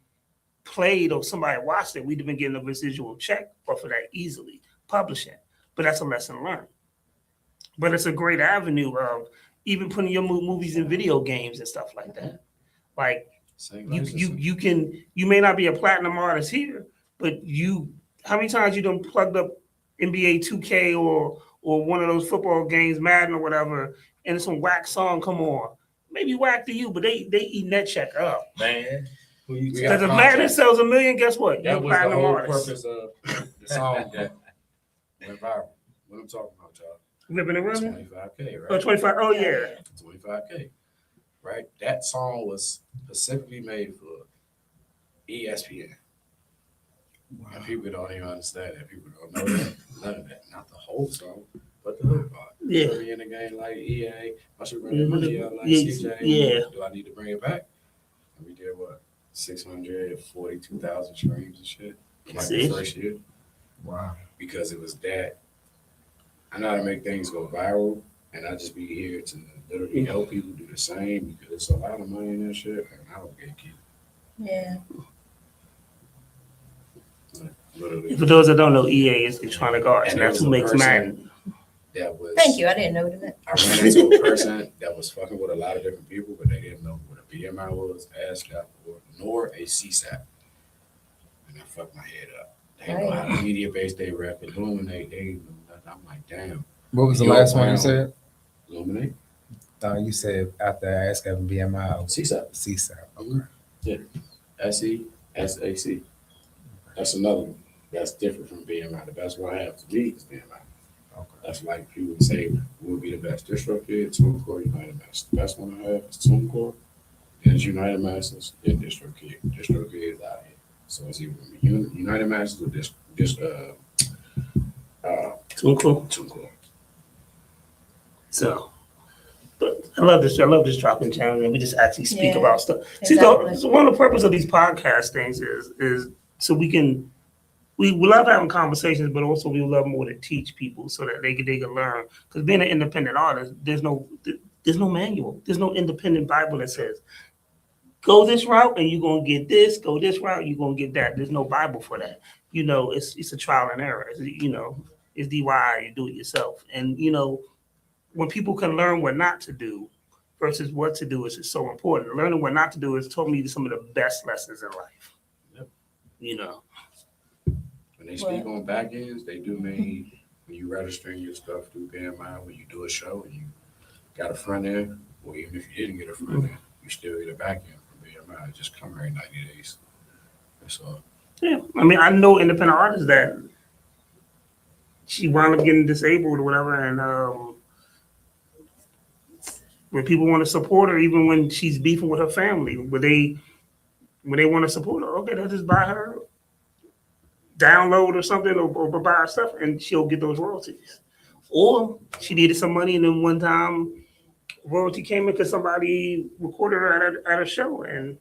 played or somebody watched it, we'd have been getting a residual check off of that easily, publishing. But that's a lesson learned. But it's a great avenue of even putting your movies in video games and stuff like that. Like you may not be a platinum artist here, but how many times you done plugged up NBA 2K or one of those football games, Madden or whatever, and some whack song come on. Maybe whack to you, but they eating that check up. Man. Because if Madden sells 1 million, guess what? That was the whole purpose of the song that went viral. What I'm talking about, y'all. Living in Room? 25K, right? Oh, 25. Oh, yeah. 25K, right? That song was specifically made for ESPN. Wow. And people don't even understand that. People don't know that. None of that. Not the whole song, but the hook part. Yeah. Put me in the game like EA. I should bring the money out like CJ. Yeah. Do I need to bring it back? And we did what? 642,000 streams and shit. Like the first year. Wow. Because it was that. I know how to make things go viral, and I just be here to literally help people do the same because it's a lot of money in that shit, and I don't get it. Yeah. Literally. For those that don't know, EA is Electronic Arts, and that's who makes Madden. That was. Thank you. I didn't know that. I ran into a person that was fucking with a lot of different people, but they didn't know what a BMI was, ASCAP, nor a CSAP. And I fucked my head up. They know how to media base they rep, Illuminate, they know nothing. I'm like, damn. What was the last one you said? Illuminate. You said after ASCAP and BMI. CSAP. CSAP. Okay. Yeah. SE, SAC. That's another one. That's different from BMI. The best one I have to me is BMI. Okay. That's like people would say will be the best DistroKid, TuneCore, United Masters. The best one I have is TuneCore, then it's United Masters, then DistroKid. DistroKid is out here. So it's either United Masters or TuneCore. So, but I love this. I love this dropping channel, and we just actually speak about stuff. Exactly. See, so one of the purpose of these podcast things is so we love having conversations, but also we love more to teach people so that they can learn. Because being an independent artist, there's no manual. There's no independent Bible that says go this route and you're gonna get this. Go this route, you're gonna get that. There's no Bible for that. It's a trial and error. It's DIY. You do it yourself. And when people can learn what not to do versus what to do is so important. Learning what not to do has taught me some of the best lessons in life. Yep. When they speak on back ends, they do mean when you registering your stuff through BMI, when you do a show and you got a front end, or even if you didn't get a front end, you still get a back end from BMI. It just come every 90 days. That's all. Yeah. I mean, I know independent artists that she wound up getting disabled or whatever, and when people want to support her, even when she's beefing with her family, when they want to support her, okay, they'll just buy her download or something or buy her stuff and she'll get those royalties. Or she needed some money and then one time royalty came in because somebody recorded her at a show and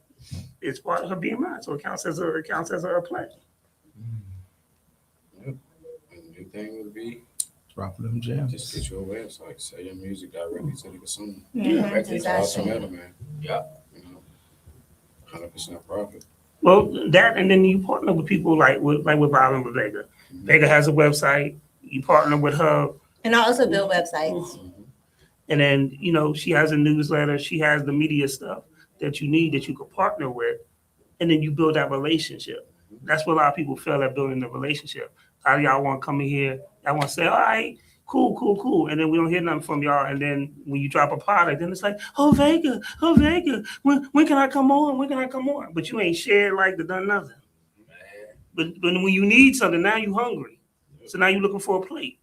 it's part of her BMI. So it counts as a play. Yep. And the new thing would be dropping them gems. Just get your website, sell your music directly to the consumer. Exactly. Man. Yeah. 100% profit. Well, that and then you partner with people like with Vibin with Veiga. Veiga has a website. You partner with her, and I also build websites. And then she has a newsletter. She has the media stuff that you need that you could partner with, and then you build that relationship. That's what a lot of people fail at building the relationship. A lot of y'all want to come in here. Y'all want to say, all right, cool. And then we don't hear nothing from y'all. And then when you drop a product, then it's like, oh, Veiga. When can I come on? But you ain't shared like the done nothing. But when you need something, now you hungry. So now you looking for a plate.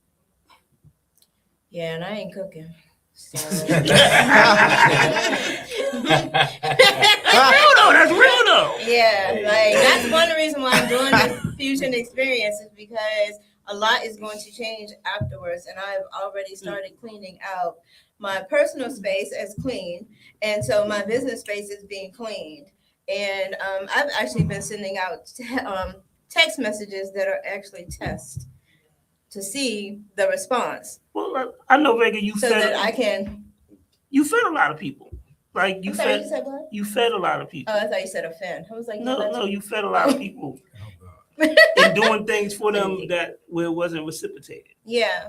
Yeah, and I ain't cooking. So. That's real though. Yeah, that's one reason why I'm doing this fusion experience is because a lot is going to change afterwards, and I've already started cleaning out my personal space as clean, and so my business space is being cleaned. And I've actually been sending out text messages that are actually tests to see the response. Well, I know, Veiga, you fed a lot of people. Like you fed a lot of people. Oh, I thought you said offend. I was like, no, you fed a lot of people. And doing things for them where it wasn't reciprocated. Yeah.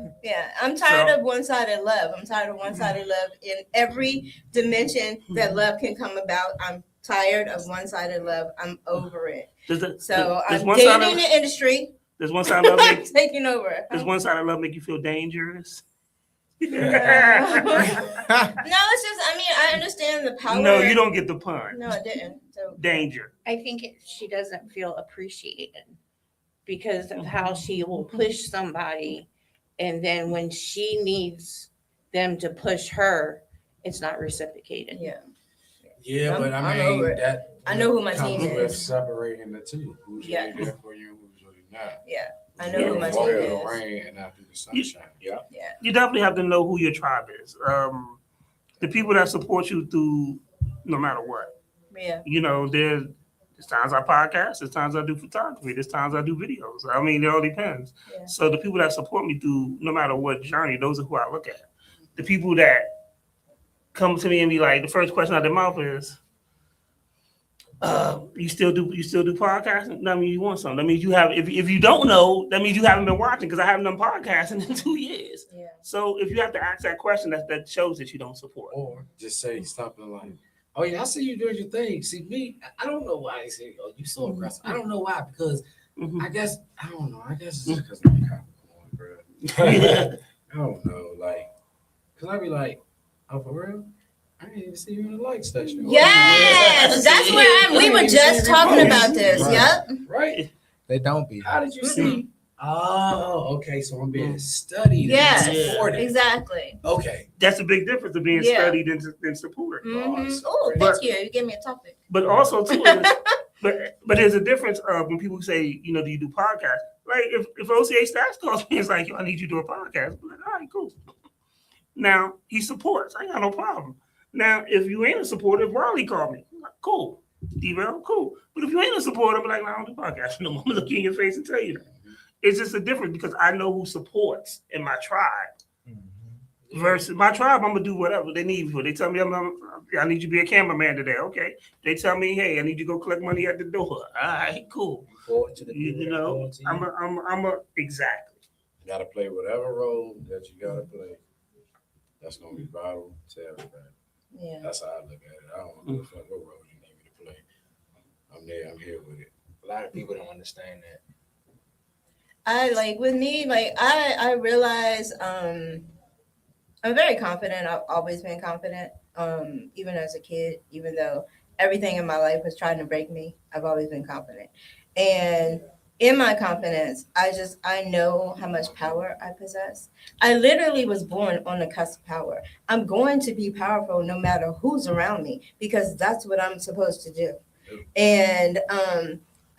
I'm tired of one-sided love. I'm tired of one-sided love in every dimension that love can come about. I'm tired of one-sided love. I'm over it. I'm dating in the industry. Does one side of love make taking over. Does one side of love make you feel dangerous? No, it's just, I mean, I understand the power. No, you don't get the pun. No, I didn't. So Danger. I think she doesn't feel appreciated because of how she will push somebody, and then when she needs them to push her, it's not reciprocated. Yeah. Yeah, but I'm I over mean it. that I know who my comes team with is. separating the two. Who's Yeah. really there for you and who's really not. Yeah. I know who my walk team through the is. rain and not through the sunshine. Yeah. Yeah. You definitely have to know who your tribe is. The people that support you through no matter what. Yeah. You know, there's times I podcast, there's times I do photography, there's times I do videos. I mean, it all depends. Yeah. So the people that support me through no matter what journey, those are who I look at. The people that come to me and be like, the first question out of their mouth is, you still do podcasting? That means you want something. That means you have, if you don't know, that means you haven't been watching, because I haven't done podcasting in 2 years. Yeah. So if you have to ask that question, that shows that you don't support. Or just say something like, "Oh yeah, I see you doing your thing. See me, I don't know why they say, oh, you so aggressive. I don't know why, because I guess I don't know. I guess it's just because I'm Capricorn, bro. I don't know, like, cause I be like, oh for real? I didn't even see you in the light station. Yes, that's where we were just talking about this. Right. Yep. Right. They don't be. How did you see? Oh, okay. So I'm being studied. Yes, and supported. exactly. Okay. That's a big difference of being Yeah. studied than supported. Oh, But- thank you. You gave me a topic. But also too, is, but there's a difference of when people say, you know, do you do podcasts? Like if OCA Stacks calls me, it's like, yo, I need you to do a podcast. I'm like, all right, cool. Now he supports. I ain't got no problem. Now if you ain't a supporter, if Wally called me, I'm like, cool. D-Bell, cool. But if you ain't a supporter, I'm like, no, I don't do podcasts no more. I'm gonna look you in your face and tell you that. It's just a difference because I know who supports in my tribe. Versus my tribe, I'm gonna do whatever they need me for. They tell me I need you to be a cameraman today. Okay. They tell me, hey, I need you to go collect money at the door. All right, cool. You know, I'm a exactly. You gotta play whatever role that you gotta play. That's gonna be vital to everybody. Yeah. That's how I look at it. I don't know what role you need me to play. I'm there. I'm here with it. A lot of people don't understand that. I like with me, like I realize I'm very confident. I've always been confident. Even as a kid, even though everything in my life was trying to break me, I've always been confident. And in my confidence, I know how much power I possess. I literally was born on the cusp of power. I'm going to be powerful no matter who's around me because that's what I'm supposed to do. And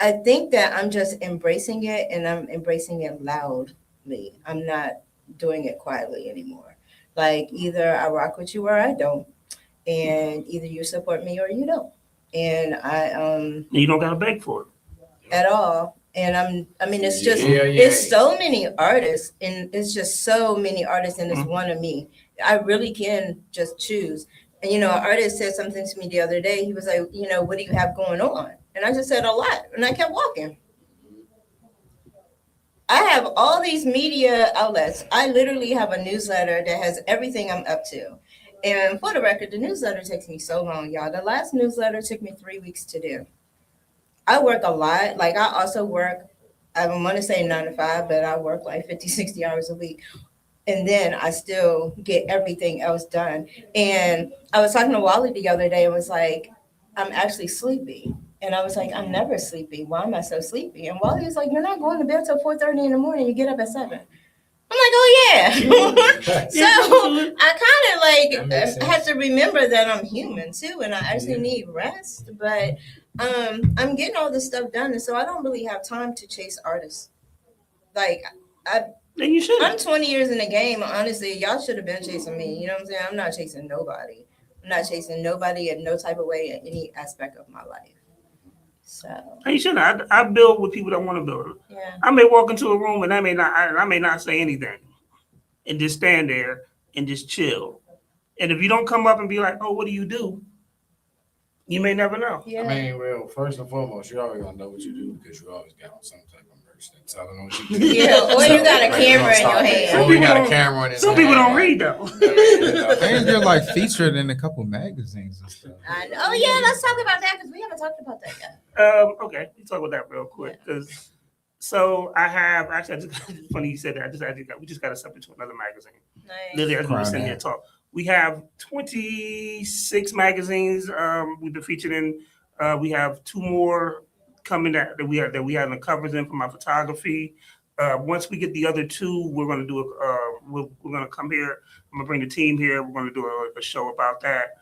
I think that I'm just embracing it, and I'm embracing it loudly. I'm not doing it quietly anymore. Like either I rock with you or I don't, and either you support me or you don't. And you don't gotta beg for it at all. And it's just it's so many artists, and it's just so many artists, and it's one of me. I really can just choose. And an artist said something to me the other day. He was like, what do you have going on? And I just said a lot, and I kept walking. I have all these media outlets. I literally have a newsletter that has everything I'm up to. And for the record, the newsletter takes me so long, y'all. The last newsletter took me 3 weeks to do. I work a lot. Like I also work, I want to say 9 to 5, but I work like 50, 60 hours a week. And then I still get everything else done. And I was talking to Wally the other day and was like, I'm actually sleepy. And I was like, I'm never sleepy. Why am I so sleepy? And Wally was like, you're not going to bed till 4:30 in the morning. You get up at 7. I'm like, oh yeah. So I kind of have to remember that I'm human too, and I actually need rest. But I'm getting all this stuff done, and so I don't really have time to chase artists. Like then you should. I'm 20 years in the game. Honestly, y'all should have been chasing me. You know what I'm saying? I'm not chasing nobody. I'm not chasing nobody in no type of way in any aspect of my life. So you shouldn't. I build with people that want to build. Yeah. I may walk into a room and I may not say anything, and just stand there and just chill. And if you don't come up and be like, "Oh, what do?" You may never know. Yeah. I mean, well, first and foremost, you always gonna know what you do because you always got some type of merch that's telling on what you do. Yeah, or you got a camera in your hand. Or you got a camera in his hand. Some people don't read though. And you're like featured in a couple magazines and stuff. I know. Oh yeah, let's talk about that because we haven't talked about that yet. Okay, let's talk about that real quick because So I have actually. It's funny you said that. We just got accepted to another magazine. Nice. Literally, as we were Proud sitting of here that. talk, we have 26 magazines. We've been featured in. We have 2 more coming that we have the covers in for my photography. Once we get the other 2, we're going to do we're going to come here. I'm going to bring the team here. We're going to do a show about that.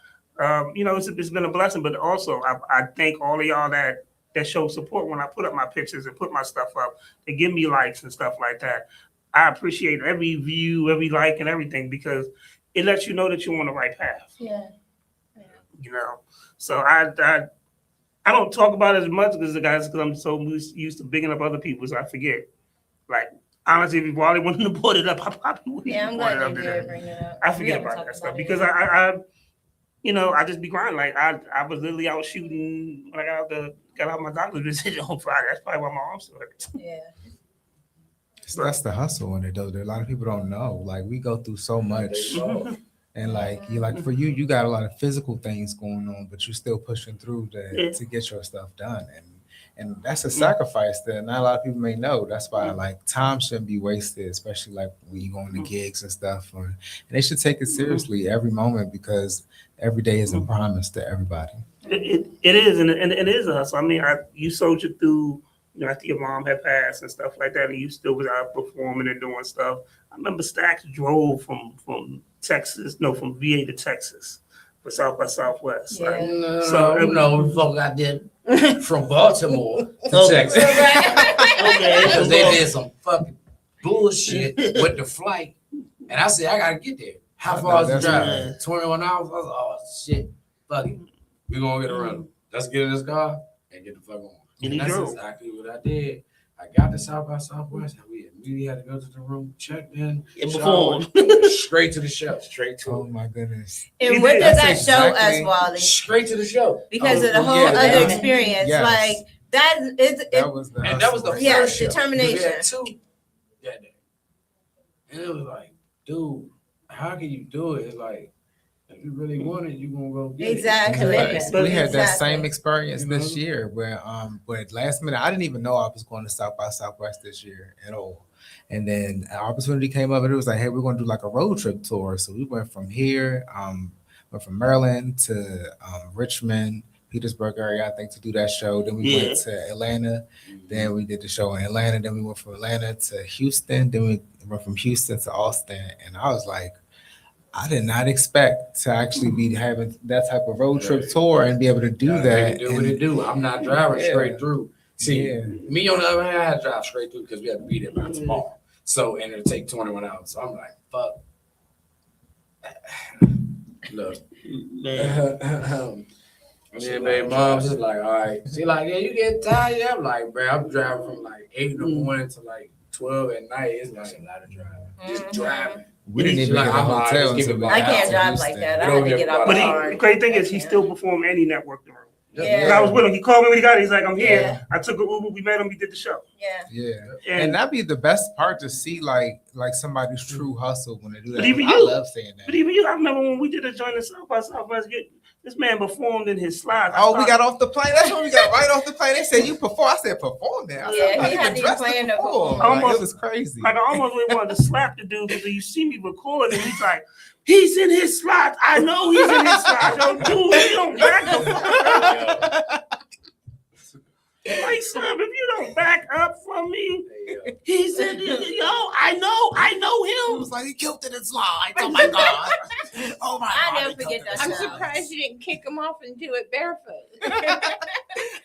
It's been a blessing, but also I thank all of y'all that show support when I put up my pictures and put my stuff up. They give me likes and stuff like that. I appreciate every view, every like, and everything because it lets you know that you're on the right path. Yeah. So I don't talk about it as much because I'm so used to bigging up other people, so I forget. Like honestly, if Wally wanted to put it up, I probably wouldn't. Yeah, I'm glad you did bring it up. I forget about that stuff because I just be grinding. Like I was literally out shooting when I got out my doctor's visit on Friday. That's probably why my arm still hurts. Yeah. So that's the hustle in it though. A lot of people don't know. Like we go through so much, and for you got a lot of physical things going on, but you're still pushing through to get your stuff done, and that's a sacrifice that not a lot of people may know. That's why like time shouldn't be wasted, especially like when you go on the gigs and stuff. And they should take it seriously every moment because every day isn't promised to everybody. It is, and it is a hustle. I mean, you soldiered through. After your mom had passed and stuff like that, and you still was out performing and doing stuff. I remember Stacks drove from VA to Texas for South by Southwest. Yeah. Right? No, fuck, I did from Baltimore to Texas. Okay, because they did some fucking bullshit with the flight, and I said I gotta get there. How far is the drive? 21 hours. I was like, oh shit, fuck it, we gonna get a rental. Let's get in this car and get the fuck on. And that's exactly what I did. I got to South by Southwest, and we immediately had to go to the room, checked in, perform. Straight to the show. Straight to Oh my goodness. And what does that show us, Wally? Straight to the show. Because of the whole other experience. Yes. Like that was the first show. Determination. We had 2 that day. And it was like, dude, how can you do it? It's like, if you really want it, you're gonna go get it. We had that same experience this year where but last minute I didn't even know I was going to South by Southwest this year at all. And then an opportunity came up and it was like, hey, we're gonna do like a road trip tour. So we went from here, went from Maryland to Richmond, Petersburg area, I think, to do that show. Then we went to Atlanta. Then we did the show in Atlanta. Then we went from Atlanta to Houston. Then we went from Houston to Austin. And I was like, I did not expect to actually be having that type of road trip tour and be able to do that. Do what it do. I'm not driving straight through. See, me on the other hand, I had to drive straight through because we had to be there by tomorrow. So, and it'll take 21 hours. So I'm like, fuck. Look. Yeah, baby, mom's just like, all right. She like, yeah, you get tired. I'm like, bro, I'm driving from like 8 in the morning to like 12 at night. It's like a lot of driving. Just driving. We didn't even get a hotel until I can't drive like that. I had to get out But the car. the great thing is he still performed and he networked the room. Yeah. I was with him. He called me when he got it. He's like, I'm here. Yeah. I took an Uber. We met him. We did the show. Yeah. And that'd be the best part to see like somebody's true hustle when they do that. But even I you, love saying that. But even you, I remember when we did a joint in South by Southwest. This man performed in his slides. We got off the plane. That's when we got right off the plane. They said you perform. I said perform there. I said, he had to plan to perform. Like, it was crazy. Like I almost really wanted to slap the dude because you see me record and he's like, he's in his slides. I know he's in his slides. Don't do it. You don't back up. Like, Slim, if you don't back up from me, he said, I know him. It was like he killed it in slides. Oh my God. Oh my God. I never forget that. I'm surprised you didn't kick him off and do it barefoot.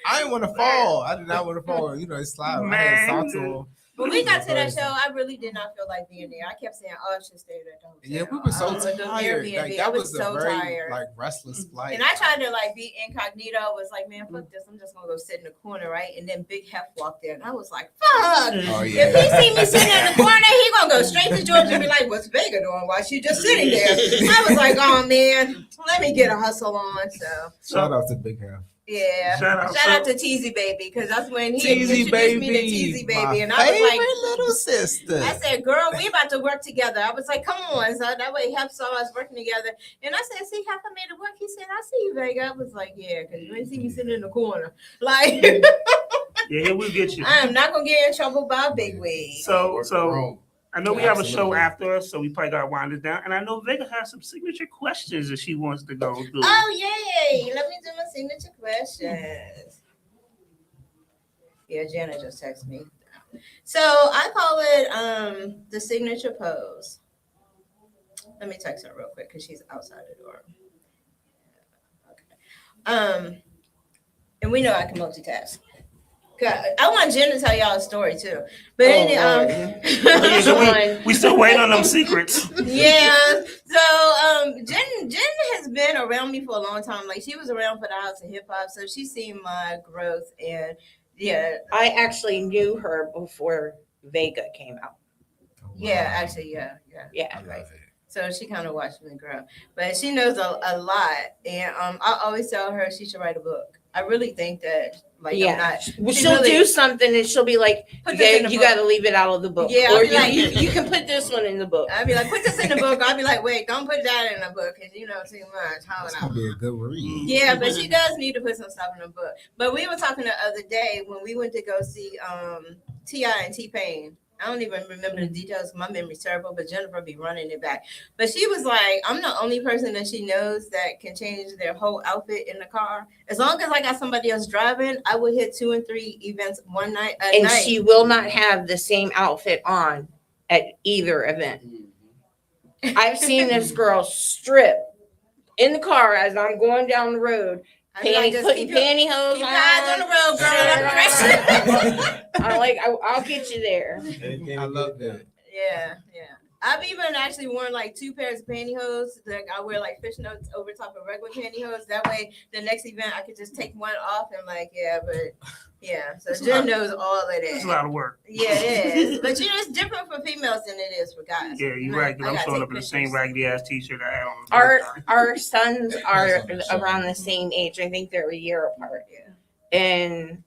I didn't want to fall. I did not want to fall. You know, it's slide. I had socks on. When we got to that show, I really did not feel like being there. I kept saying, "Oh, I should stay at the hotel." Yeah, we were so tired. Like, that was so a very tired. like restless flight. And I tried to like be incognito. I was like, "Man, fuck this! I'm just gonna go sit in the corner, right?" And then Big Hef walked in. I was like, "Fuck! Oh, yeah. If he see me sitting in the corner, he gonna go straight to George and be like, "What's Veiga doing? Why she just sitting there?" I was like, "Oh man, let me get a hustle on." So shout out to Big Hef. Yeah, shout out to Teasy Baby because that's when he Teasy introduced me to Teasy Baby, and I was like, little sister. I said, "Girl, we about to work together." I was like, "Come on!" So that way, Hef saw us working together, and I said, "See, Hef, I made it work." He said, "I see you, Veiga." I was like, "Yeah," because you ain't see me sitting in the corner, like. Yeah, we'll get you. I am not gonna get in trouble by a big wig. So I know we have a show Absolutely. after us, so we probably gotta wind it down. And I know Veiga has some signature questions that she wants to go through. Oh yay! Let me do my signature questions. Yeah, Jenna just texted me. So I call it the signature pose. Let me text her real quick because she's outside the door. Okay. And we know I can multitask. I want Jen to tell y'all a story too. But we still waiting on them secrets. Yeah. So Jen has been around me for a long time. Like she was around for the House of Hip Hop, so she's seen my growth. And yeah, I actually knew her before Veiga came out. Yeah, actually, yeah. Right. So she kind of watched me grow, but she knows a lot. And I always tell her she should write a book. I really think that, like, Yeah, I'm not. she'll do something and she'll be like, you got to leave it out of the book. Yeah, or I'll be like, you can put this one in the book. I'd be like, put this in the book. I'd be like, wait, don't put that in the book because you know too much. It's gonna be a good read. Yeah, but she does need to put some stuff in the book. But we were talking the other day when we went to go see T.I. and T-Pain. I don't even remember the details. My memory's terrible, but Jennifer be running it back. But she was like, I'm the only person that she knows that can change their whole outfit in the car. As long as I got somebody else driving, I would hit 2 and 3 events one night. And she will not have the same outfit on at either event. I've seen this girl strip in the car as I'm going down the road. Putting pantyhose keep eyes on the road, girl. I'm like, I'll get you there. I love that. Yeah. I've even actually worn like 2 pairs of pantyhose. Like I wear like fishnets over top of regular pantyhose. That way, the next event I could just take one off and So Jen knows all of that. It's a lot of work. Yeah, it is. But you know, it's different for females than it is for guys. Yeah, you're right. Because I'm showing up in the same raggedy ass t-shirt I had on. Our sons are around the same age. I think they're a year apart. Yeah. And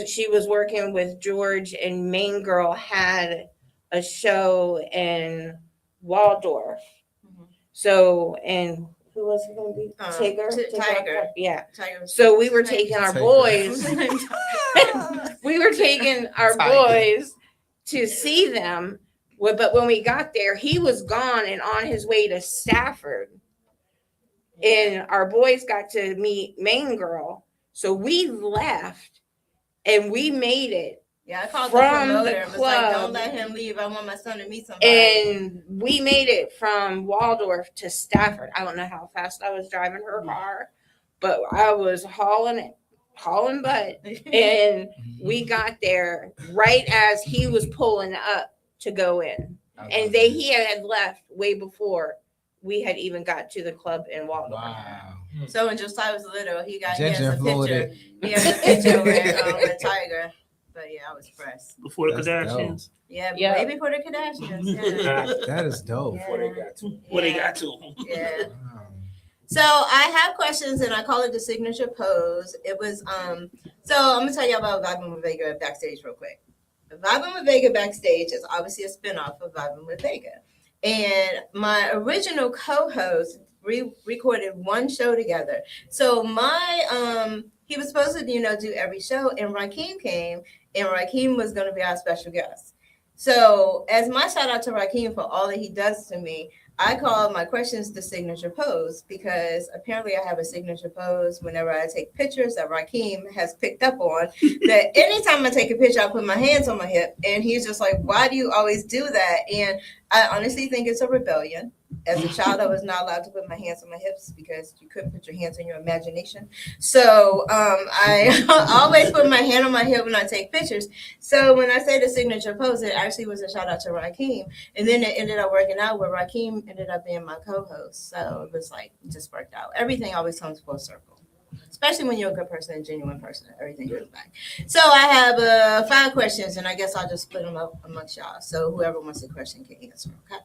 she was working with George, and Main Girl had a show in Waldorf. So, and who was it going to be? Tiger. Yeah. Tiger. So we were taking our boys. We were taking our boys to see them. But when we got there, he was gone and on his way to Stafford. And our boys got to meet Main Girl. So we left and we made it. Yeah, I called the from promoter the and was like, club. don't let him leave. I want my son to meet somebody. And we made it from Waldorf to Stafford. I don't know how fast I was driving her car, but I was hauling butt. And we got there right as he was pulling up to go in. And he had left way before we had even got to the club in Waldorf. Wow. So when Josiah was little, he has Ginger a Florida. picture. He has a picture with Tiger. But yeah, I was impressed. Before the That's Kardashians. Yeah, way before the Kardashians. Yeah. That is dope. Before they got to. What they got to. Yeah. So I have questions, and I call it the signature pose. It was so I'm gonna tell you about Vibin with Veiga Backstage real quick. Vibin with Veiga Backstage is obviously a spinoff of Vibin with Veiga, and my original co-host recorded one show together. So my he was supposed to do every show, and Rakeem came, and Rakeem was going to be our special guest. So as my shout out to Rakeem for all that he does to me, I call my questions the signature pose, because apparently I have a signature pose whenever I take pictures that Rakeem has picked up on, that anytime I take a picture, I put my hands on my hip, and he's just like, why do you always do that? And I honestly think it's a rebellion. As a child, I was not allowed to put my hands on my hips because you couldn't put your hands on your imagination. So I always put my hand on my hip when I take pictures. So when I say the signature pose, it actually was a shout out to Rakeem. And then it ended up working out where Rakeem ended up being my co-host. So it was like, it just worked out. Everything always comes full circle, especially when you're a good person, a genuine person. Everything goes back. So I have 5 questions, and I guess I'll just split them up amongst y'all. So whoever wants a question can answer, okay?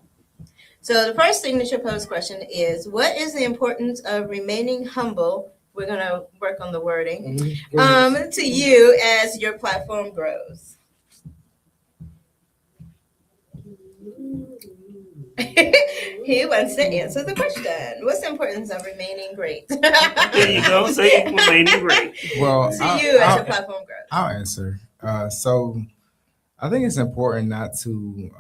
So the first signature pose question is, what is the importance of remaining humble? We're going to work on the wording. To you as your platform grows. He wants to answer the question. What's the importance of remaining great? There you go. Say remaining great. Well, to you as your platform grows. I'll answer. So I think it's important not to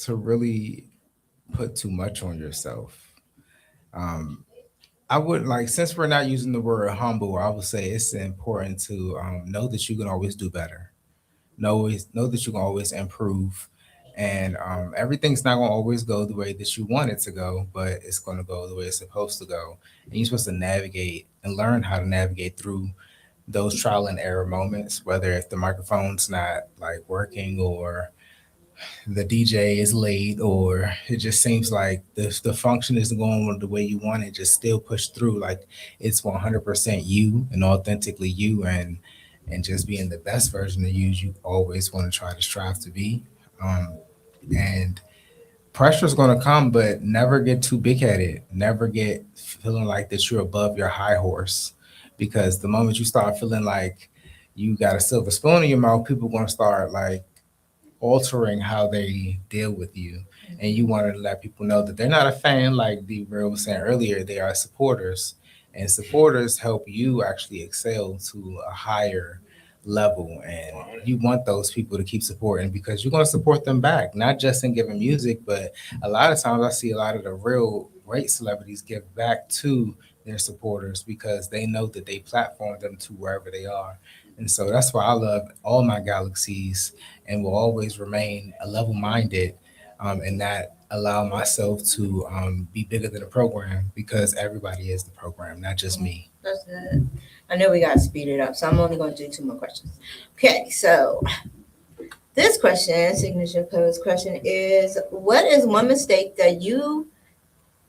really put too much on yourself. I would like, since we're not using the word humble, I would say it's important to know that you can always do better. Know that you can always improve, and everything's not going to always go the way that you want it to go, but it's going to go the way it's supposed to go. And you're supposed to navigate and learn how to navigate through those trial and error moments, whether if the microphone's not like working or the DJ is late, or it just seems like the function isn't going the way you want it, just still push through. Like it's 100% you and authentically you, and just being the best version of you always want to try to strive to be. And pressure is going to come, but never get too big headed. Never get feeling like that you're above your high horse, because the moment you start feeling like you got a silver spoon in your mouth, people are going to start like altering how they deal with you. And you want to let people know that they're not a fan, like D Real was saying earlier, they are supporters. And supporters help you actually excel to a higher level. And you want those people to keep supporting, because you're going to support them back, not just in giving music, but a lot of times I see a lot of the real great celebrities give back to their supporters, because they know that they platform them to wherever they are. And so that's why I love all my galaxies and will always remain a level-minded, and not allow myself to be bigger than the program, because everybody is the program, not just me. That's good. I know we got to speed it up, so I'm only going to do 2 more questions. Okay, so this question, signature pose question, is what is one mistake that you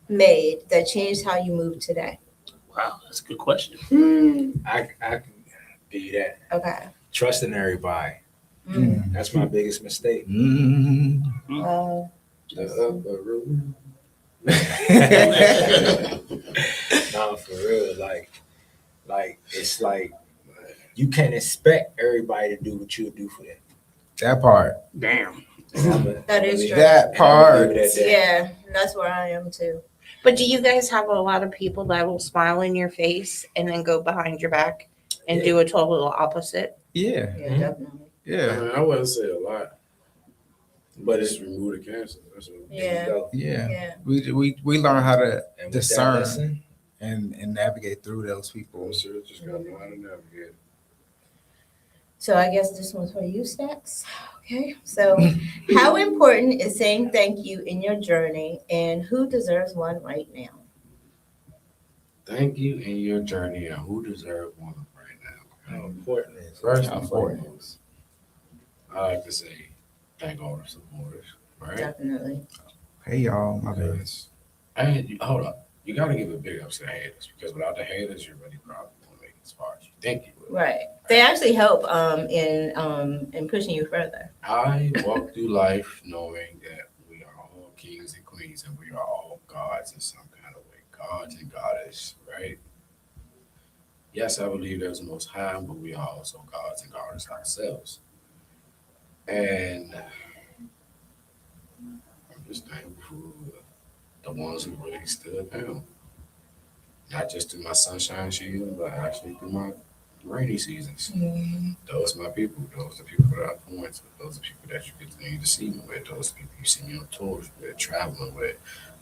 made that changed how you move today? Wow, that's a good question. I can be that. Okay. Trusting everybody. That's my biggest mistake. Wow. The upper room. No, for real. Like it's like you can't expect everybody to do what you do for them. That part. Damn. That is true. That part. Yeah, that's where I am too. But do you guys have a lot of people that will smile in your face and then go behind your back and do a total opposite? Yeah. Yeah, definitely. Yeah. I wouldn't say a lot, but it's remove the cancer. That's what Yeah. We learn how to discern and navigate through those people. Sure, just gotta know how to navigate. So I guess this one's for you, Stacks. Okay. So how important is saying thank you in your journey, and who deserves one right now? Thank you in your journey, and who deserves one right now? How important is it? First and foremost, I like to say thank all the supporters, right? Definitely. Hey y'all, my bad. And hold up, you gotta give a big ups to the haters, because without the haters, you're really probably gonna make it as far as you think you will. Right. They actually help in pushing you further. I walk through life knowing that we are all kings and queens, and we are all gods in some kind of way, gods and goddess, right? Yes, I believe there's the Most High, but we are also gods and goddess ourselves. And I'm just thankful for the ones who really stood down. Not just through my sunshine season, but actually through my rainy seasons. Those are my people. Those are the people that I point to. Those are the people that you continue to see me with. Those are the people you see me on tours with, traveling with,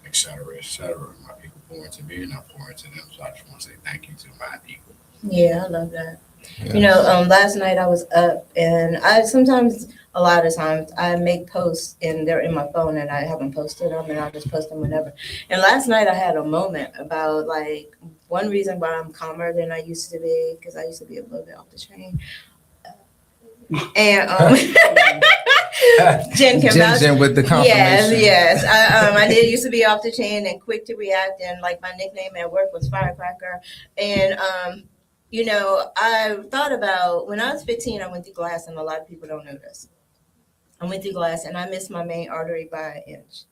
et cetera, et cetera. My people pour into me, and I pour into them. So I just want to say thank you to my people. Yeah, I love that. Yes. You know, last night I was up, and a lot of times I make posts and they're in my phone and I haven't posted them, and I'll just post them whenever. And last night I had a moment about like one reason why I'm calmer than I used to be, because I used to be a little bit off the chain. And Jen with the confirmation. Yes. I did used to be off the chain and quick to react, and like my nickname at work was Firecracker. And you know, I thought about when I was 15, I went through glass, and a lot of people don't know this. I went through glass and I missed my main artery by an inch.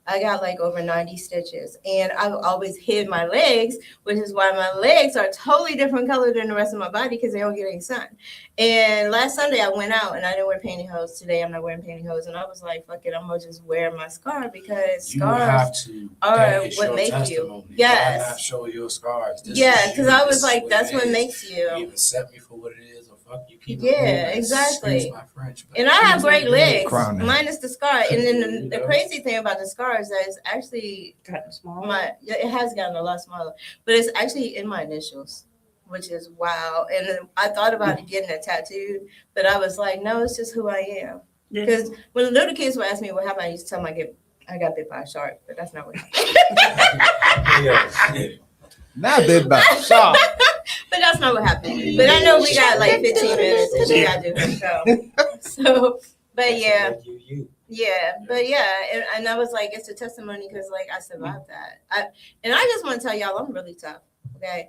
I got like over 90 stitches, and I've always hid my legs, which is why my legs are totally different color than the rest of my body because they don't get any sun. And last Sunday I went out and I didn't wear pantyhose. Today I'm not wearing pantyhose, and I was like, fuck it, I'm gonna just wear my scar because scars are what make you. Yes. Why not show your scars? Yeah, because I was like, that's what makes you. You accept me for what it is, or fuck you. Keep Yeah, exactly. And I have great legs, minus the scar. And then the crazy thing about the scar is that it's actually it has gotten a lot smaller, but it's actually in my initials, which is wow. And then I thought about getting it tattooed, but I was like, no, it's just who I am. Because when the little kids would ask me what happened, I used to tell them I got bit by a shark, but that's not what happened. Not bit by a shark. But that's not what happened. But I know we got like 15 minutes and she got to do her show. So, but yeah. Yeah, but yeah, and I was like, it's a testimony because like I survived that. And I just want to tell y'all, I'm really tough. Okay,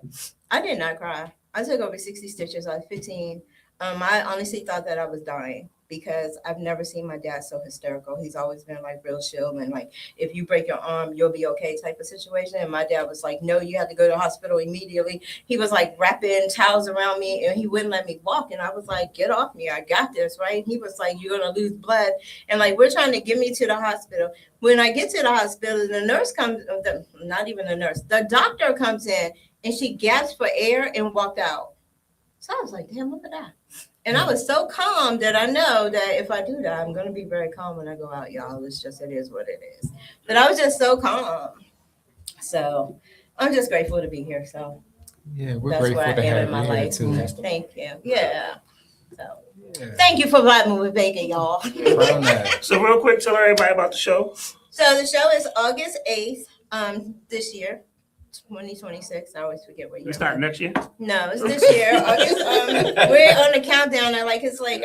I did not cry. I took over 60 stitches. I was 15. I honestly thought that I was dying because I've never seen my dad so hysterical. He's always been like real chill and like, if you break your arm, you'll be okay type of situation. And my dad was like, no, you have to go to the hospital immediately. He was like wrapping towels around me and he wouldn't let me walk. And I was like, get off me. I got this, right? He was like, you're going to lose blood. And like, we're trying to get me to the hospital. When I get to the hospital, the nurse comes, not even the nurse, the doctor comes in and she gasped for air and walked out. So I was like, damn, look at that. And I was so calm that I know that if I do that, I'm going to be very calm when I go out, y'all. It's just, it is what it is. But I was just so calm. So I'm just grateful to be here. So yeah, we're that's grateful where I to am have in my you life. too. Thank you. Yeah. So thank you for vibing with Veiga, y'all. So real quick, tell everybody about the show. So the show is August 8th, this year. 2026. I always forget what year. You start next year? No, it's this year. August, we're on the countdown. I think it's like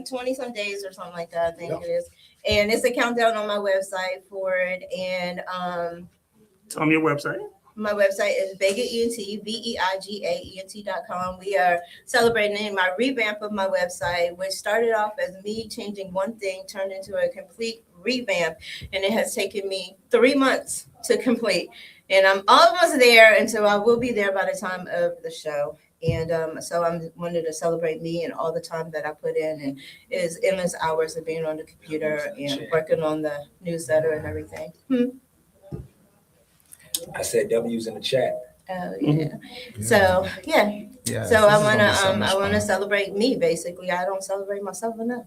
20 some days or something like that. I think it is. And it's a countdown on my website for it. And tell me your website. My website is Veiga ENT, VeigaEnt.com. We are celebrating my revamp of my website, which started off as me changing one thing, turned into a complete revamp, and it has taken me 3 months to complete. And I'm almost there, and so I will be there by the time of the show. And so I wanted to celebrate me and all the time that I put in, and it is endless hours of being on the computer and working on the newsletter and everything. I said W's in the chat. Oh yeah. So yeah. So I wanna celebrate me basically. I don't celebrate myself enough.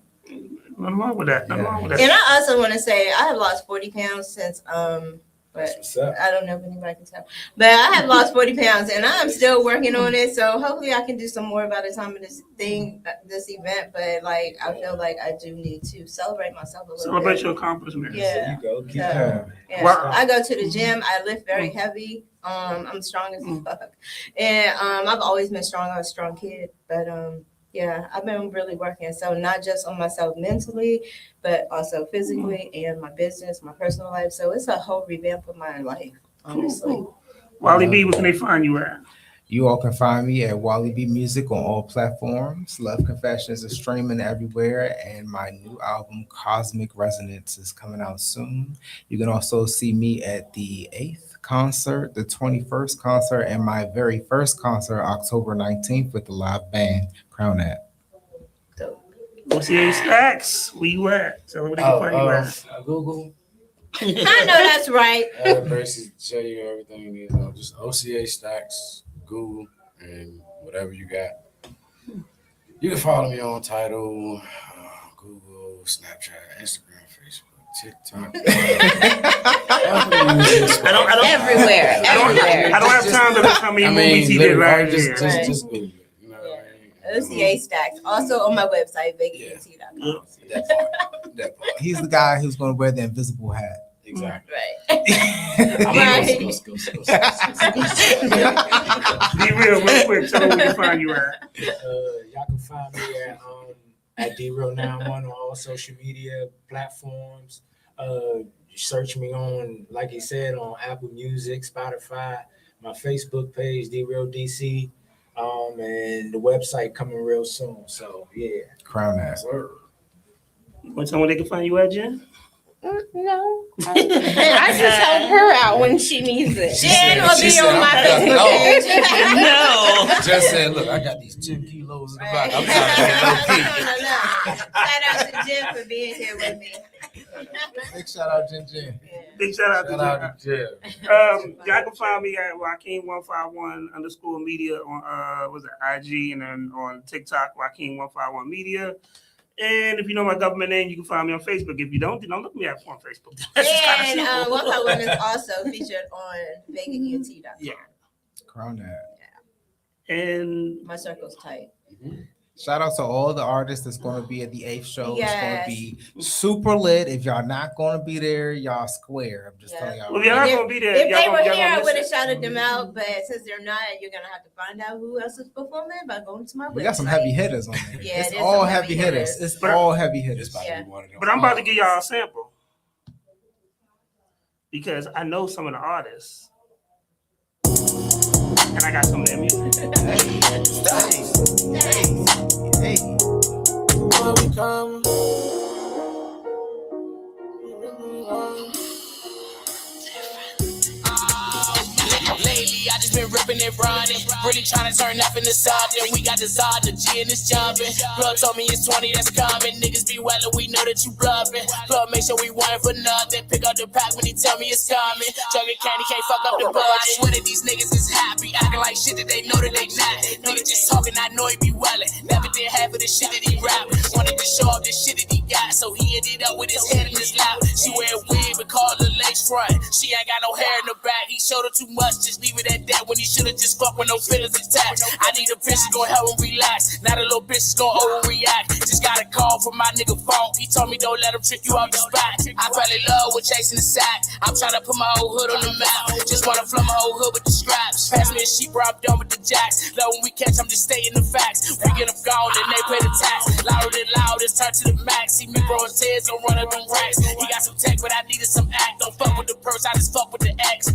Nothing wrong with that. Nothing wrong with that. And I also want to say I have lost 40 pounds since but I don't know if anybody can tell. But I have lost 40 pounds and I'm still working on it. So hopefully I can do some more by the time of this event. But like I feel like I do need to celebrate myself a little Celebrate bit. your accomplishments. Yeah. There you go. Yeah. Wow. I go to the gym. I lift very heavy. I'm strong as fuck. And I've always been strong. I was a strong kid. But yeah, I've been really working. So not just on myself mentally, but also physically and my business, my personal life. So it's a whole revamp of my life, honestly. Wally-B, where can they find you at? You all can find me at Wally-B Music on all platforms. Love Confessions is streaming everywhere, and my new album, Cosmic Resonance, is coming out soon. You can also see me at the 8th concert, the 21st concert, and my very first concert, October 19th, with the live band, Crown That. OCA Stacks, where you at? Tell them where they can find you at. Google. I know that's right. Basically, show you everything. Just OCA Stacks, Google, and whatever you got. You can follow me on Tidal, Google, Snapchat, Instagram, Facebook, TikTok. Everywhere. I don't have time to look how many movies he did last year. Just Google it. You know what I mean? OCA Stacks. Also on my website, VeigaEnt.com. That part. He's the guy who's going to wear the invisible hat. Exactly. Right. Be real quick. Tell them where to find you at. Y'all can find me at D-Real91 on all social media platforms. You search me on, like he said, on Apple Music, Spotify, my Facebook page, D-Real DC, and the website coming real soon. So yeah. Crown That. What time they can find you at, Jen? No. I just help her out when she needs it. Jen will be on my Facebook page. No. Just said, look, I got these 10 kilos in the back. I'm trying to get low key. No. Shout out to Jen for being here with me. Big shout out, Jen. Big shout out Shout to out Jen. to Jen. Y'all can find me at Joaquin151_media on was it IG and then on TikTok, Joaquin151 Media. And if you know my government name, you can find me on Facebook. If you don't, then don't look me up on Facebook. And 151 is also featured on VeigaEnt.com. Yeah. Crown that. And my circle's tight. Shout out to all the artists that's going to be at the 8th show. Yes. It's going to be super lit. If y'all not going to be there, y'all square. I'm just telling y'all. Well, y'all not going to be there. If y'all they were y'all here, I miss would have it. shouted them out. But since they're not, you're going to have to find out who else is performing by going to my website. We got some heavy hitters on there. Yeah, it's there's all some heavy hitters. It's But- all heavy hitters. Yeah. But I'm about to give y'all a sample because I know some of the artists, and I got some of their music. Hey. Where we come. Lately, I just been ripping and running. Really trying to turn up in the something. We got the Zod, the G, and it's jumping. Plug told me it's 20 that's coming. Niggas be wellin', we know that you bluffing. Plug make sure we want it for nothing. Pick up the pack when he tell me it's coming. Jugging candy can't fuck up the budget. I swear that these niggas is happy. Acting like shit that they know that they not. Niggas just talking, I know he be wellin'. Never did half of the shit that he rap. Wanted to show off the shit that he got. So he ended up with his head in his lap. She wear a wig but call the lace front. She ain't got no hair in the back. He showed her too much. Just leave it at that when he should've just fucked with no feelings attached. I need a bitch that's gonna help him relax. Not a little bitch that's gonna overreact. Just got a call from my nigga phone. He told me don't let him trick you out the spot. I fell in love with chasing the sack. I'm trying to put my whole hood on the map. Just wanna flood my whole hood with the scraps. Pass me a sheep, bro, I'm done with the jacks. Love when we catch, I'm just stating the facts. We get them gone and they pay the tax. Louder than loud, it's turn to the max. See me growing tears, don't run up them racks. He got some tech, but I needed some act. Don't fuck with the purse, I just fuck with the X.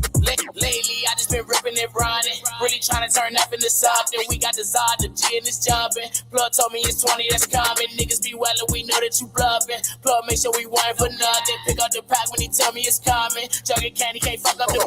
Lately, I just been ripping and running. Really trying to turn up into something. We got the Zod, the G, and it's jumping. Plug told me it's 20 that's coming. Niggas be wellin', we know that you bluffing. Plug make sure we want it for nothing. Pick up the pack when he tell me it's coming. Jugging candy can't fuck up the